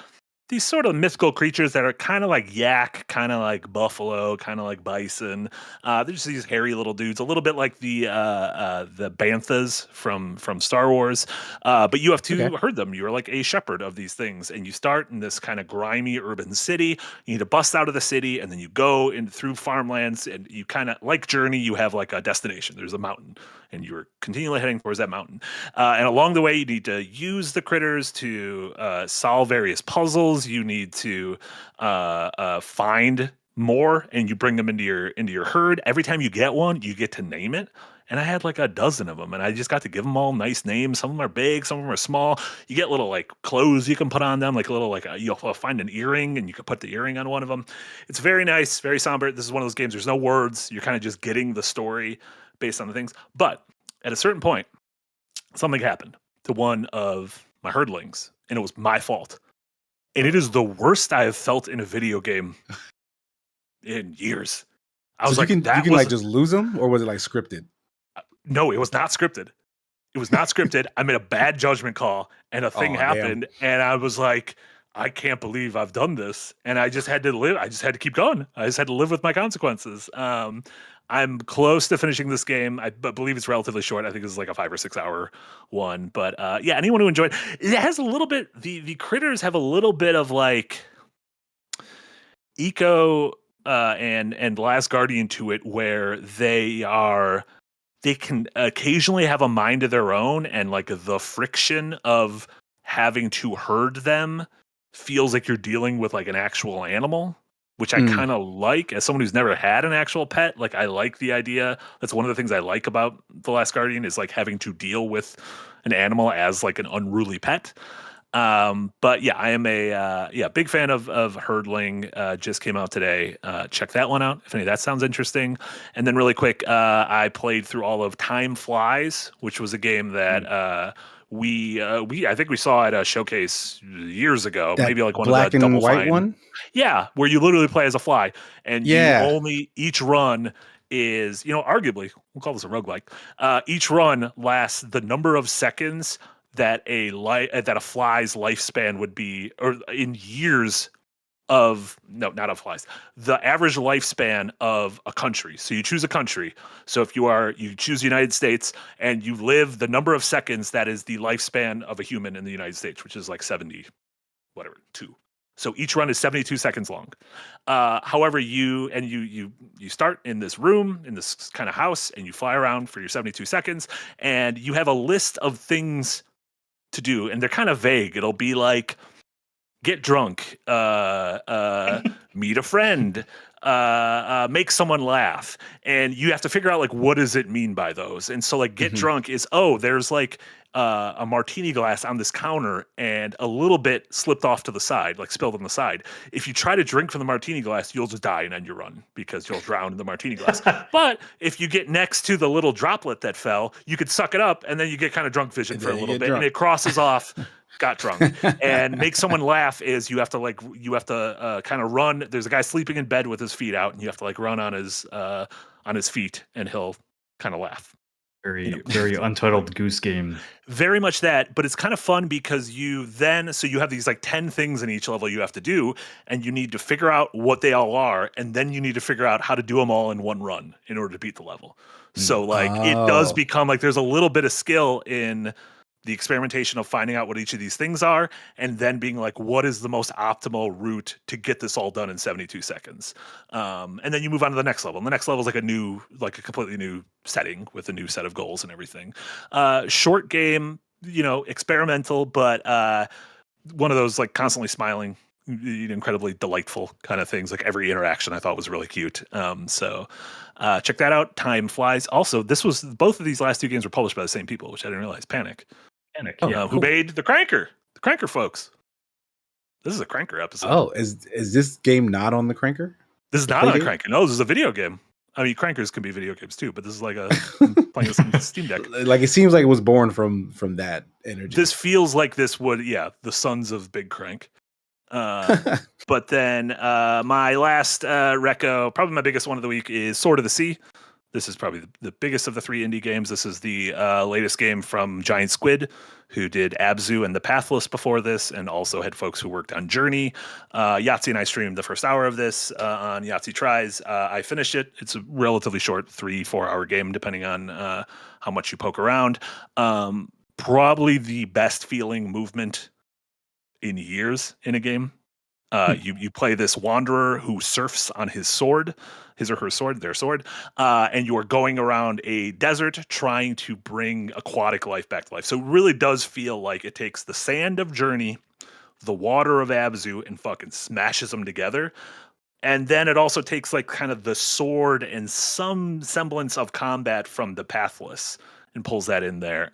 these sort of mythical creatures that are kind of like yak, kind of like buffalo, kind of like bison. They're just these hairy little dudes, a little bit like the banthas from Star Wars. But you have to herd them. You're like a shepherd of these things, and you start in this kind of grimy urban city. You need to bust out of the city, and then you go through farmlands, and you kind of like Journey. You have like a destination. There's a mountain, and you're continually heading towards that mountain. And along the way, you need to use the critters to solve various puzzles. animals. You need to find more, and you bring them into your herd. Every time you get one, you get to name it. And I had like a dozen of them, and I just got to give them all nice names. Some of them are big, some of them are small. You get little like clothes you can put on them, like a little you'll find an earring, and you can put the earring on one of them. It's very nice, very somber. This is one of those games. There's no words. You're kind of just getting the story based on the things. But at a certain point, something happened to one of my herdlings, and it was my fault. And it is the worst I have felt in a video game in years. I was so like, you can like just lose them, or was it like scripted? No, it was not scripted. It was not scripted. I made a bad judgment call, and a thing happened, and I was like, I can't believe I've done this. And I just had to live. I just had to keep going. I just had to live with my consequences. I'm close to finishing this game. I believe it's relatively short. I think it's like a 5 or 6 hour one. But yeah, anyone who enjoyed it has a little bit. The critters have a little bit of like eco and Last Guardian to it, where they can occasionally have a mind of their own, and like the friction of having to herd them feels like you're dealing with like an actual animal, which I kind of like. As someone who's never had an actual pet, like I like the idea. That's one of the things I like about The Last Guardian, is like having to deal with an animal as like an unruly pet. But yeah, I am a big fan of Herdling. Just came out today. Check that one out if any of that sounds interesting. And then really quick, I played through all of Time Flies, which was a game that I think we saw at a showcase years ago, That maybe like one black of the and Double white Fine. one. Yeah, where you literally play as a fly, and Yeah. you only each run is, arguably, we'll call this a roguelike. Each run lasts the number of seconds that a fly's lifespan would be, or in years of, no, not of flies, the average lifespan of a country. So you choose a country. So if you choose the United States, and you live the number of seconds that is the lifespan of a human in the United States, which is like 70, whatever, 2. So each run is 72 seconds long. However, you start in this room, in this kind of house, and you fly around for your 72 seconds, and you have a list of things to do, and they're kind of vague. It'll be like get drunk, meet a friend, make someone laugh, and you have to figure out like what does it mean by those. And so like get drunk is, there's like a martini glass on this counter, and a little bit slipped off to the side, like spilled on the side. If you try to drink from the martini glass, you'll just die and end your run, because you'll drown in the martini glass. But if you get next to the little droplet that fell, you could suck it up, and then you get kind of drunk vision for a little bit, and it crosses off got drunk. And make someone laugh is you have to kind of run. There's a guy sleeping in bed with his feet out, and you have to like run on his feet, and he'll kind of laugh. Very Untitled Goose Game. Very much that, but it's kind of fun because you have these like 10 things in each level you have to do, and you need to figure out what they all are, and then you need to figure out how to do them all in one run in order to beat the level. So like it does become like there's a little bit of skill in the experimentation of finding out what each of these things are, and then being like, what is the most optimal route to get this all done in 72 seconds? And then you move on to the next level. And the next level is like a completely new setting with a new set of goals and everything. Short game, experimental, but one of those like constantly smiling, incredibly delightful kind of things. Like every interaction I thought was really cute. So check that out. Time Flies. Also, both of these last 2 games were published by the same people, which I didn't realize. Panic. Who made the Cranker Folks. This is a Cranker episode. Oh, is this game not on the Cranker? This is not on the Cranker. No, this is a video game. I mean, Crankers can be video games too, but this is like playing this on Steam Deck. Like it seems like it was born from that energy. This feels like this would, the sons of Big Crank. But then my last reco, probably my biggest one of the week, is Sword of the Sea. This is probably the biggest of the 3 indie games. This is the latest game from Giant Squid, who did Abzu and The Pathless before this, and also had folks who worked on Journey. Yahtzee and I streamed the first hour of this on Yahtzee Tries. I finished it. It's a relatively short 3-4 hour game, depending on how much you poke around. Probably the best feeling movement in years in a game. You play this wanderer who surfs on his or her sword, their sword, and you are going around a desert trying to bring aquatic life back to life. So it really does feel like it takes the sand of Journey, the water of Abzu and fucking smashes them together. And then it also takes like kind of the sword and some semblance of combat from the Pathless and pulls that in there.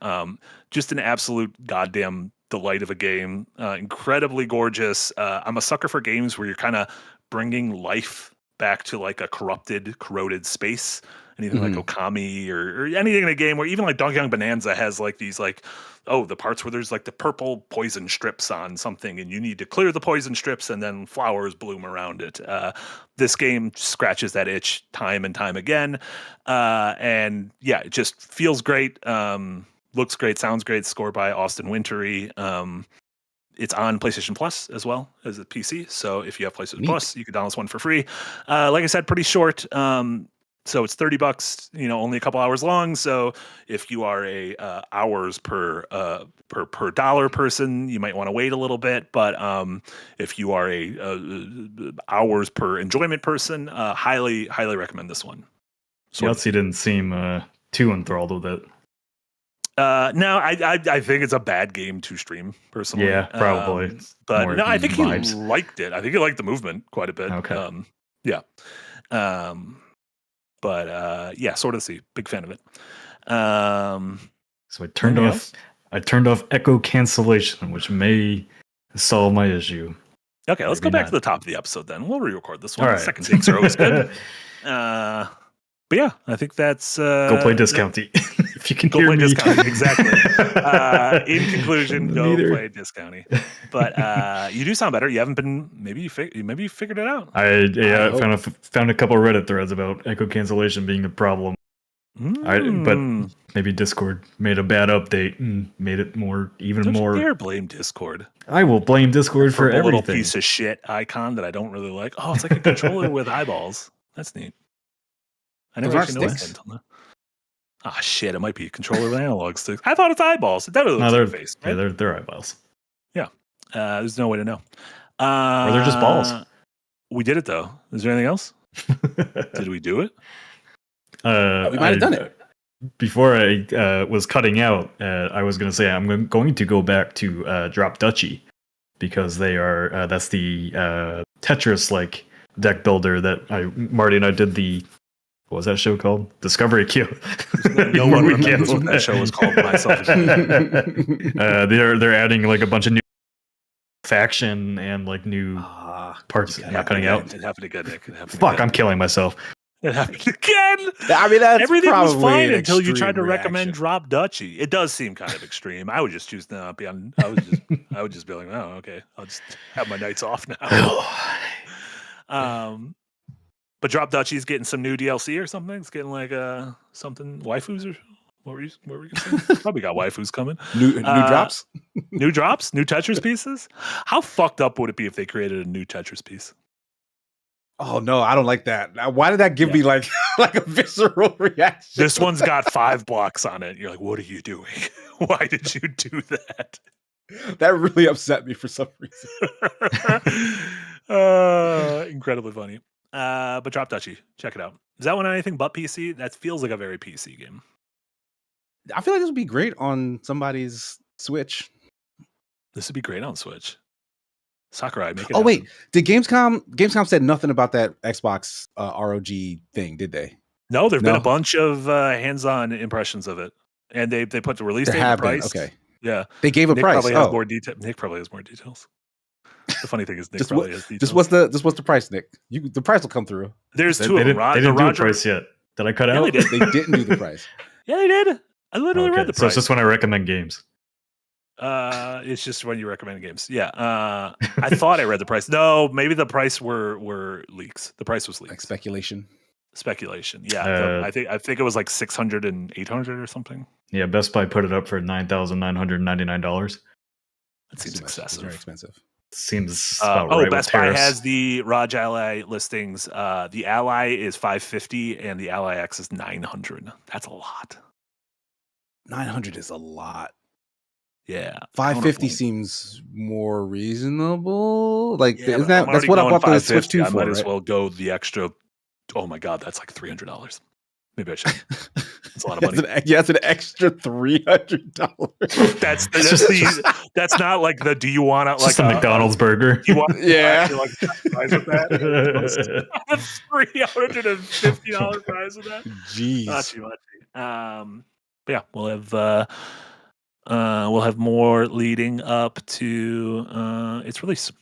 Just an absolute goddamn delight of a game. Incredibly gorgeous. I'm a sucker for games where you're kind of bringing life back to like a corroded space. Anything like Okami or anything in a game where even like Donkey Kong Bonanza has like these like, the parts where there's like the purple poison strips on something and you need to clear the poison strips and then flowers bloom around it. This game scratches that itch time and time again. And yeah, it just feels great. Looks great, sounds great, scored by Austin Wintory. It's on PlayStation Plus as well as a PC. So if you have PlayStation Plus, you can download this one for free. Like I said, pretty short. So it's $30, only a couple hours long. So if you are a hours per dollar person, you might want to wait a little bit. But if you are a hours per enjoyment person, highly recommend this one. Yahtzee didn't seem too enthralled with it. No, I think it's a bad game to stream personally. Yeah, probably. But More no, I think vibes. he liked it. I think he liked the movement quite a bit. Okay. Yeah. But yeah, Sword of the Sea, big fan of it. So I turned off echo cancellation, which may solve my issue. Okay, let's Maybe go back not. to the top of the episode then. We'll re-record this one. All right. Second takes are always good. But yeah, I think that's Go play Discounty if you can Go hear play me. Discounty, exactly. In conclusion, go Neither. play Discounty. But you do sound better. You haven't been. Maybe you figured it out. I found a couple of Reddit threads about echo cancellation being the problem. But maybe Discord made a bad update and made it more. Don't you dare blame Discord. I will blame Discord for a little everything. piece of shit icon that I don't really like. Oh, it's like a controller with eyeballs. That's neat. I never Those actually aren't noticed that until now. Ah, shit! It might be a controller with analog sticks. I thought it's eyeballs. It definitely No, looks they're like a face. Right? yeah, they're eyeballs. Yeah. There's no way to know. Or they're just balls. We did it though. Is there anything else? Did we do it? We might have done it. Before I was cutting out. I was going to say I'm going to go back to Drop Duchy because they are that's the Tetris like deck builder that Marty and I did the. What was that show called? Discovery Q. No one remembers what that show was called. Myself. They're adding like a bunch of new faction and like new parts. Not cutting out. It happened again, Nick. It happened Fuck! again. I'm killing myself. It happened again. I mean, that's Everything was probably fine an until you extreme tried to recommend reaction. Drop Duchy. It does seem kind of extreme. I would just choose to not be on. I would just be like, oh, okay, I'll just have my nights off now. But Drop Duchy's getting some new DLC or something. It's getting like something waifus or what were you gonna say? Probably got waifus coming. New drops. New drops, new Tetris pieces. How fucked up would it be if they created a new Tetris piece? Oh no, I don't like that. Now, why did that give me like a visceral reaction? This one's got 5 blocks on it. You're like, what are you doing? Why did you do that? That really upset me for some reason. Incredibly funny. But Drop Duchy, check it out. Is that one anything but PC? That feels like a very PC game. I feel like this would be great on somebody's Switch. This would be great on Switch. Sakurai, make it Oh happen. wait, did Gamescom said nothing about that Xbox ROG thing, did they? No, there've been No? a bunch of hands-on impressions of it, and they put the release There date and have the been. price. Okay, Yeah, they gave a Nick price. probably has Oh, more detail. Nick probably has more details. The funny thing is, Nick just probably what? has details. Just what's the price, Nick? The price will come through. There's They two of them. didn't do a Roger price yet. Did I cut Yeah, out? they did. They didn't do the price. Yeah, they did. I literally read the So price. it's just when I recommend games. It's just when you recommend games. Yeah. I thought I read the price. No, maybe the price were leaks. The price was leaks. Like speculation. Speculation. Yeah. I think it was like 600 and 800 or something. Yeah, Best Buy put it up for $9,999. That seems It's excessive. very expensive. Seems about right. Best with Buy tariffs. has the Raj Ally listings. The Ally is $550 and the Ally X is $900. That's a lot. 900 is a lot. Yeah. 550 seems more reasonable. Like, Yeah, isn't but that I'm that's already what I going bought the Switch 550. 2 I for, might as right? well go the extra. Oh my God, that's like $300. Maybe I should. It's a lot of money. It's an extra $300. That's not like the. Do you want to It's like just a McDonald's burger. Do you want? Yeah. like fries with that? $350 fries with that. Jeez. Not too much. But yeah, we'll have more leading up to its release.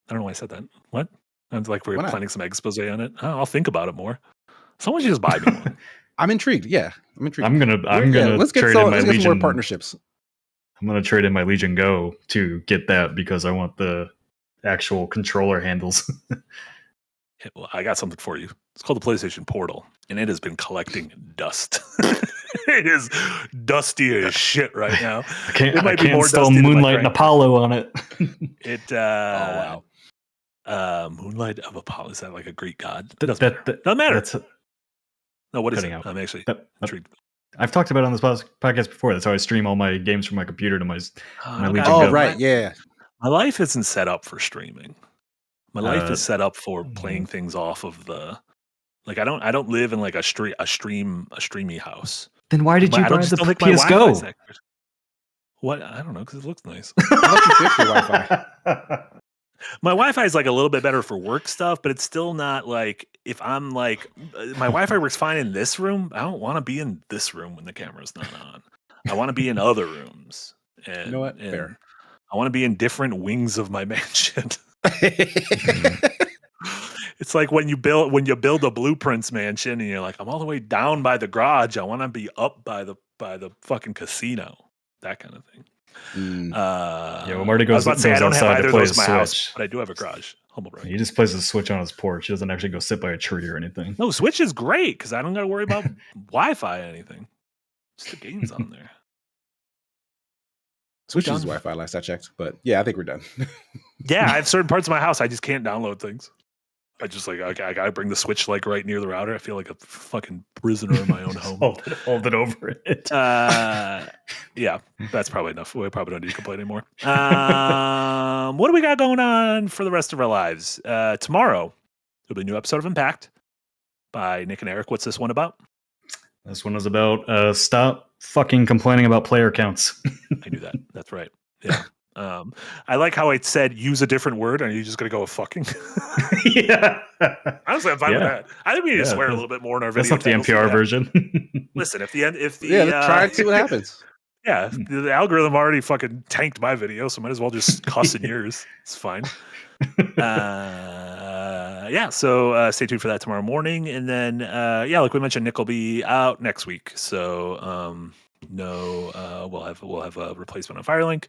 I don't know why I said that. What? Sounds like we're Why not? planning some expose on it. Oh, I'll think about it more. Someone should just buy me one. I'm intrigued. Yeah, I'm intrigued. I'm gonna let's get trade some, in my let's get some more Legion. partnerships. I'm gonna trade in my Legion Go to get that because I want the actual controller handles. Yeah, well, I got something for you. It's called the PlayStation Portal, and it has been collecting dust. It is dusty as shit right now. I can't dusty install than my Moonlight and crank. Apollo on it. It Oh wow. Moonlight of Apollo, is that like a Greek god? That Doesn't matter. That's, No, what is cutting it? out. I'm actually that- intrigued. I've talked about it on this podcast before. That's how I stream all my games from my computer to my Oh, Legion Oh Go. right, yeah. My life isn't set up for streaming. My life Uh, is set up for playing things off of the. Like I don't live in like a streamy house. Then why did you I don't buy just the don't think my PS Wi-Fi Go? is that good. What? I don't know because it looks nice. How about you fix your Wi-Fi? My Wi-Fi is like a little bit better for work stuff, but it's still not like if I'm like my Wi-Fi works fine in this room. I don't want to be in this room when the camera's not on. I want to be in other rooms. And, You know what? and Fair. I want to be in different wings of my mansion. It's like when you build a Blueprints mansion and you're like, I'm all the way down by the garage. I want to be up by the fucking casino. That kind of thing. Yeah, when Marty I was goes, about to say I goes don't have outside either to of play those his in my house, Switch, but I do have a garage. Humble brag. he just plays his Switch on his porch. He doesn't actually go sit by a tree or anything. No, Switch is great because I don't got to worry about Wi-Fi or anything. Just the games on there. Switch Done. is Wi-Fi last I checked, but yeah, I think we're done. Yeah, I have certain parts of my house I just can't download things. I just like I gotta bring the Switch like right near the router. I feel like a fucking prisoner in my own home. Hold it over it. Yeah, that's probably enough. We probably don't need to complain anymore. What do we got going on for the rest of our lives? Tomorrow, there'll be a new episode of Impact by Nick and Eric. What's this one about? This one is about stop fucking complaining about player counts. I knew that. That's right. Yeah. I like how I said use a different word. Are you just gonna go with fucking? Yeah. Honestly, I'm fine with that. I think we need to swear a little bit more in our video. That's not the NPR version. Listen, if the Yeah, let's try and see what happens. Yeah, the algorithm already fucking tanked my video, so might as well just cuss in yours. It's fine. Yeah, so stay tuned for that tomorrow morning, and then yeah, like we mentioned, Nick will be out next week, so we'll have a replacement on Firelink,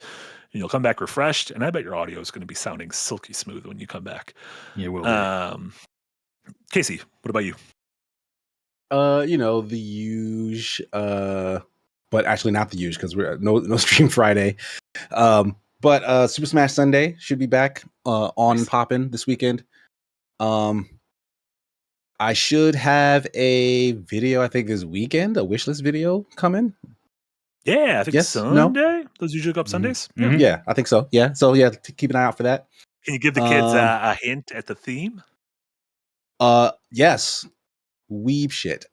and you'll come back refreshed, and I bet your audio is going to be sounding silky smooth when you come back. Yeah, will. Casey, what about you? You know, the huge but actually not the huge because we're no stream Friday. But Super Smash Sunday should be back on poppin' this weekend. I should have a video, I think this weekend, a wishlist video coming. Yeah, I think Yes? Sunday. No? Those usually go up Sundays. Mhm. Yeah, I think so. Yeah. So yeah, keep an eye out for that. Can you give the kids a hint at the theme? Yes. Weeb shit.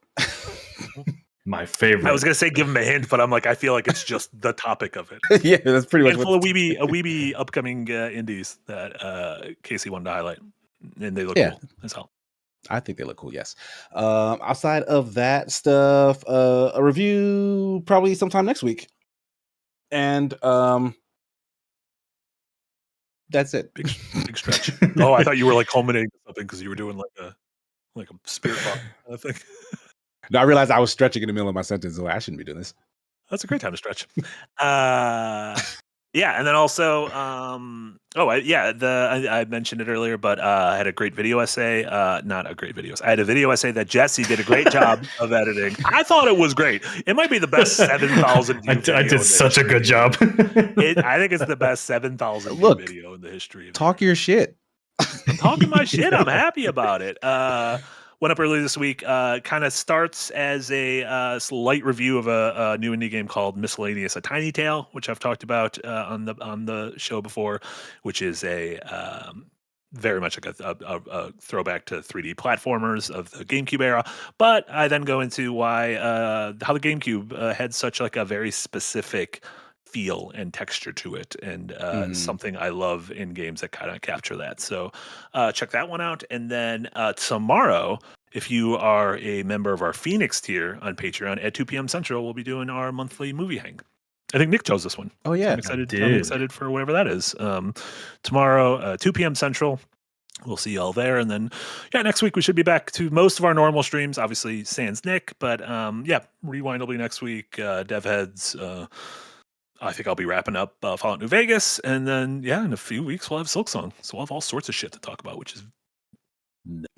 My favorite. I was gonna say give them a hint, but I'm like, I feel like it's just the topic of it. Yeah, that's pretty much Handful of weeby upcoming indies that Casey wanted to highlight, and they look cool as hell. I think they look cool, yes. Outside of that stuff, a review probably sometime next week. And that's it. Big stretch. Oh, I thought you were like culminating something because you were doing like a spirit box kind of thing. No, I realized I was stretching in the middle of my sentence, so I shouldn't be doing this. That's a great time to stretch. Yeah, and then also, I mentioned it earlier, but I had a great video essay. Not a great video essay. I had a video essay that Jesse did a great job of editing. I thought it was great. It might be the best 7,000 I did such a good job. I think it's the best 7,000 video in the history of Talk your shit. I'm talking my shit. I'm happy about it. Went up earlier this week. Kind of starts as a slight review of a new indie game called Miscellaneous: A Tiny Tale, which I've talked about on the show before, which is a very much like a throwback to 3D platformers of the GameCube era. But I then go into why how the GameCube had such like a very specific feel and texture to it, and something I love in games that kind of capture that. So check that one out. And then tomorrow, if you are a member of our Phoenix tier on Patreon at 2 p.m. Central, we'll be doing our monthly movie hang. I think Nick chose this one. Oh yeah, I'm excited for whatever that is. Tomorrow, 2 p.m. Central. We'll see y'all there. And then, next week we should be back to most of our normal streams. Obviously, sans Nick, but Rewind will be next week. DevHeads. I think I'll be wrapping up Fallout New Vegas, and then in a few weeks we'll have Silksong. So we'll have all sorts of shit to talk about, which is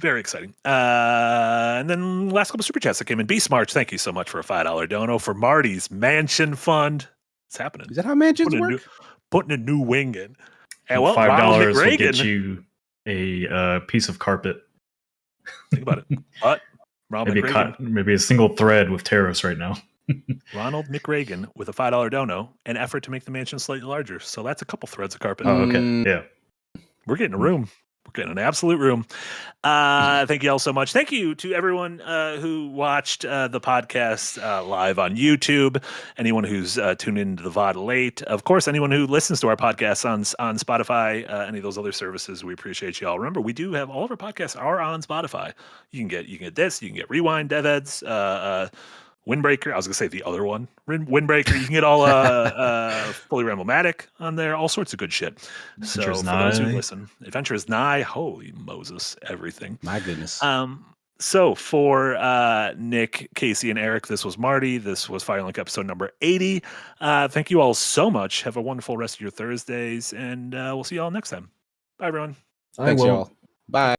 very exciting. And then last couple super chats that came in. Beast March, thank you so much for a $5 dono for Marty's Mansion Fund. It's happening. Is that how mansions work? Putting a new wing in. And $5 will get you a piece of carpet. Think about it. But maybe a single thread with Terrace right now. Ronald McReagan with a $5 dono, an effort to make the mansion slightly larger. So that's a couple threads of carpet. Oh, okay. Yeah. We're getting a room. We're getting an absolute room. Thank you all so much. Thank you to everyone who watched the podcast live on YouTube, anyone who's tuned into the VOD late. Of course, anyone who listens to our podcasts on Spotify, any of those other services, we appreciate you all. Remember, we do have all of our podcasts are on Spotify. You can get this, you can get Rewind, DevEds, Windbreaker. I was going to say the other one. Windbreaker. You can get all Fully Ramblematic on there. All sorts of good shit. So for those who listen, Adventure is Nigh. Holy Moses. Everything. My goodness. So for Nick, Casey, and Eric, this was Marty. This was Firelink episode number 80. Thank you all so much. Have a wonderful rest of your Thursdays. And we'll see you all next time. Bye, everyone. Thanks, y'all. Bye.